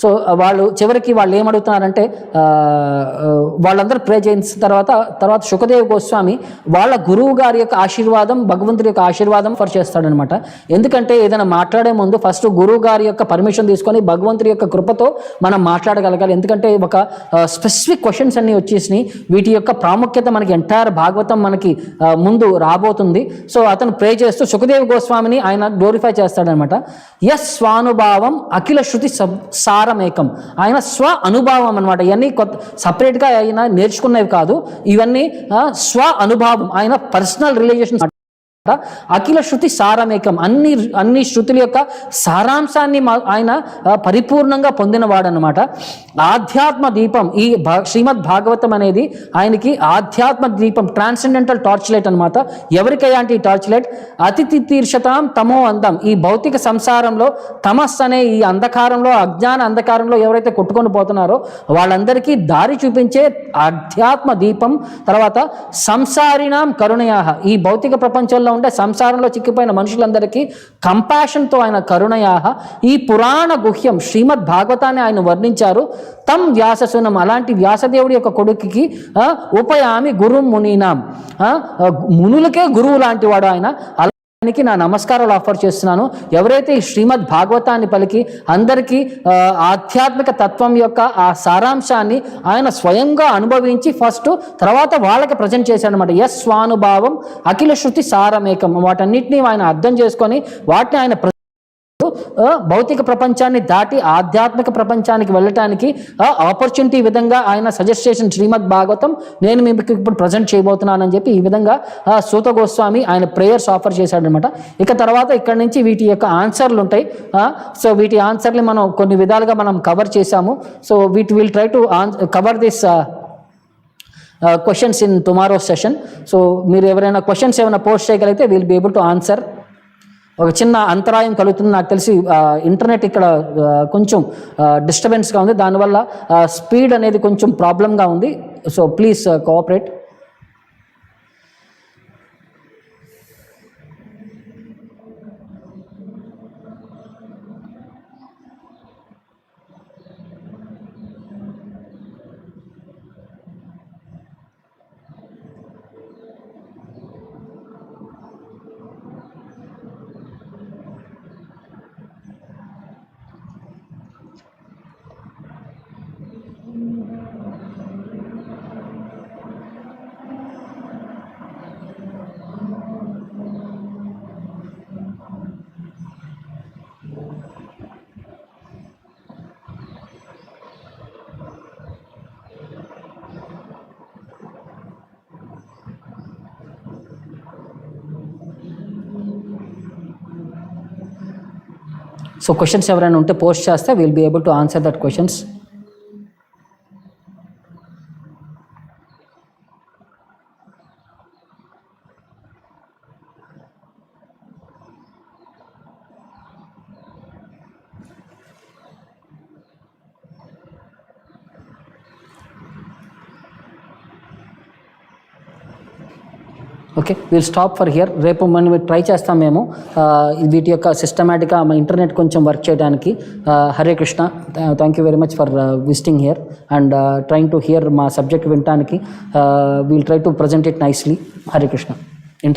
సో చివరికి వాళ్ళు ఏమడుగుతున్నారంటే వాళ్ళందరూ ప్రే చేసిన తర్వాత శుకదేవ్ గోస్వామి వాళ్ళ గురువు గారి యొక్క ఆశీర్వాదం, భగవంతుడి యొక్క ఆశీర్వాదం చేస్తాడనమాట. ఎందుకంటే ఏదైనా మాట్లాడే ముందు ఫస్ట్ గురువు గారి యొక్క పర్మిషన్ తీసుకొని భగవంతుడి యొక్క కృపతో మనం మాట్లాడగలగాలి. ఎందుకంటే ఒక స్పెసిఫిక్ క్వశ్చన్స్ అన్ని వచ్చేసినాయి. వీటి యొక్క ప్రాముఖ్యత మనకి ఎంటైర్ భాగవతం మనకి ముందు రాబోతుంది. సో అతను ప్రే చేస్తూ శుకదేవ్ గోస్వామిని ఆయన గ్లోరిఫై చేస్తాడనమాట. యస్ స్వానుభావం అఖిల శృతి సారమేకం, ఆయన స్వ అనుభవం అనమాట. ఇవన్నీ సపరేట్గా ఆయన నేర్చుకున్నవి కాదు, ఇవన్నీ స్వ అనుభవం, ఆయన పర్సనల్ రిలేషన్స్. అఖిల శృతి సారమేకం, అన్ని శృతుల యొక్క సారాంశాన్ని ఆయన పరిపూర్ణంగా పొందినవాడు అనమాట. ఆధ్యాత్మ దీపం, ఈ శ్రీమద్ భాగవతం అనేది ఆయనకి ఆధ్యాత్మ దీపం, ట్రాన్సెండెంటల్ టార్చ్ లైట్ అనమాట. ఎవరికయ్యా అంటే ఈ టార్చ్ లైట్ అతిథి తీర్షతాం తమో అందం, ఈ భౌతిక సంసారంలో తమస్ అనే ఈ అంధకారంలో, అజ్ఞాన అంధకారంలో ఎవరైతే కొట్టుకొని పోతున్నారో వాళ్ళందరికీ దారి చూపించే ఆధ్యాత్మ దీపం. తర్వాత సంసారిణాం కరుణయాహ, ఈ భౌతిక ప్రపంచంలో ఉండే సంసారంలో చిక్కిపోయిన మనుషులందరికీ కంపాషన్తో ఆయన కరుణయాహ. ఈ పురాణ గుహ్యం శ్రీమద్ భాగవతాన్ని ఆయన వర్ణించారు. తం వ్యాససునం, అలాంటి వ్యాసదేవుడి యొక్క కొడుకుకి ఉపయామి గురు మునీనాం, మునులకే గురువు లాంటి వాడు ఆయన. అలానికి నా నమస్కారాలు ఆఫర్ చేస్తున్నాను. ఎవరైతే ఈ శ్రీమద్ భాగవతాన్ని పలికి అందరికీ ఆధ్యాత్మిక తత్వం యొక్క ఆ సారాంశాన్ని ఆయన స్వయంగా అనుభవించి ఫస్ట్ తర్వాత వాళ్ళకి ప్రజెంట్ చేశాడనమాట. యస్ స్వానుభావం అఖిల శృతి సారమేకం, వాటన్నిటినీ ఆయన అర్థం చేసుకొని వాటిని ఆయన భౌతిక ప్రపంచాన్ని దాటి ఆధ్యాత్మిక ప్రపంచానికి వెళ్ళటానికి ఆపర్చునిటీ విధంగా ఆయన సజెస్ట్ చేసిన శ్రీమద్ భాగవతం నేను మీకు ఇప్పుడు ప్రజెంట్ చేయబోతున్నానని చెప్పి ఈ విధంగా సూత గోస్వామి ఆయన ప్రేయర్స్ ఆఫర్ చేశాడనమాట. ఇక తర్వాత ఇక్కడ నుంచి వీటి యొక్క ఆన్సర్లు ఉంటాయి. సో వీటి ఆన్సర్ని మనం కొన్ని విధాలుగా మనం కవర్ చేశాము. సో వీటి will try to cover this questions in tomorrow session. So మీరు ఎవరైనా క్వశ్చన్స్ ఏమైనా పోస్ట్ చేయగలిగితే will be able to answer. ఒక చిన్న అంతరాయం కలుగుతుంది నాకు తెలిసి, ఇంటర్నెట్ ఇక్కడ కొంచెం డిస్టర్బెన్స్గా ఉంది, దానివల్ల స్పీడ్ అనేది కొంచెం ప్రాబ్లంగా ఉంది. So please cooperate. So questions ఎవరైనా ఉంటే పోస్ట్ చేస్తే will be able to answer that questions. Okay, will stop for here. రేపు మనం ట్రై చేస్తాం మేము వీటి యొక్క సిస్టమేటిక్గా మా ఇంటర్నెట్ కొంచెం వర్క్ చేయడానికి. Hare Krishna, thank you very much for visiting here and trying to hear మా సబ్జెక్ట్ వినడానికి. Will try to present it nicely. Hare Krishna.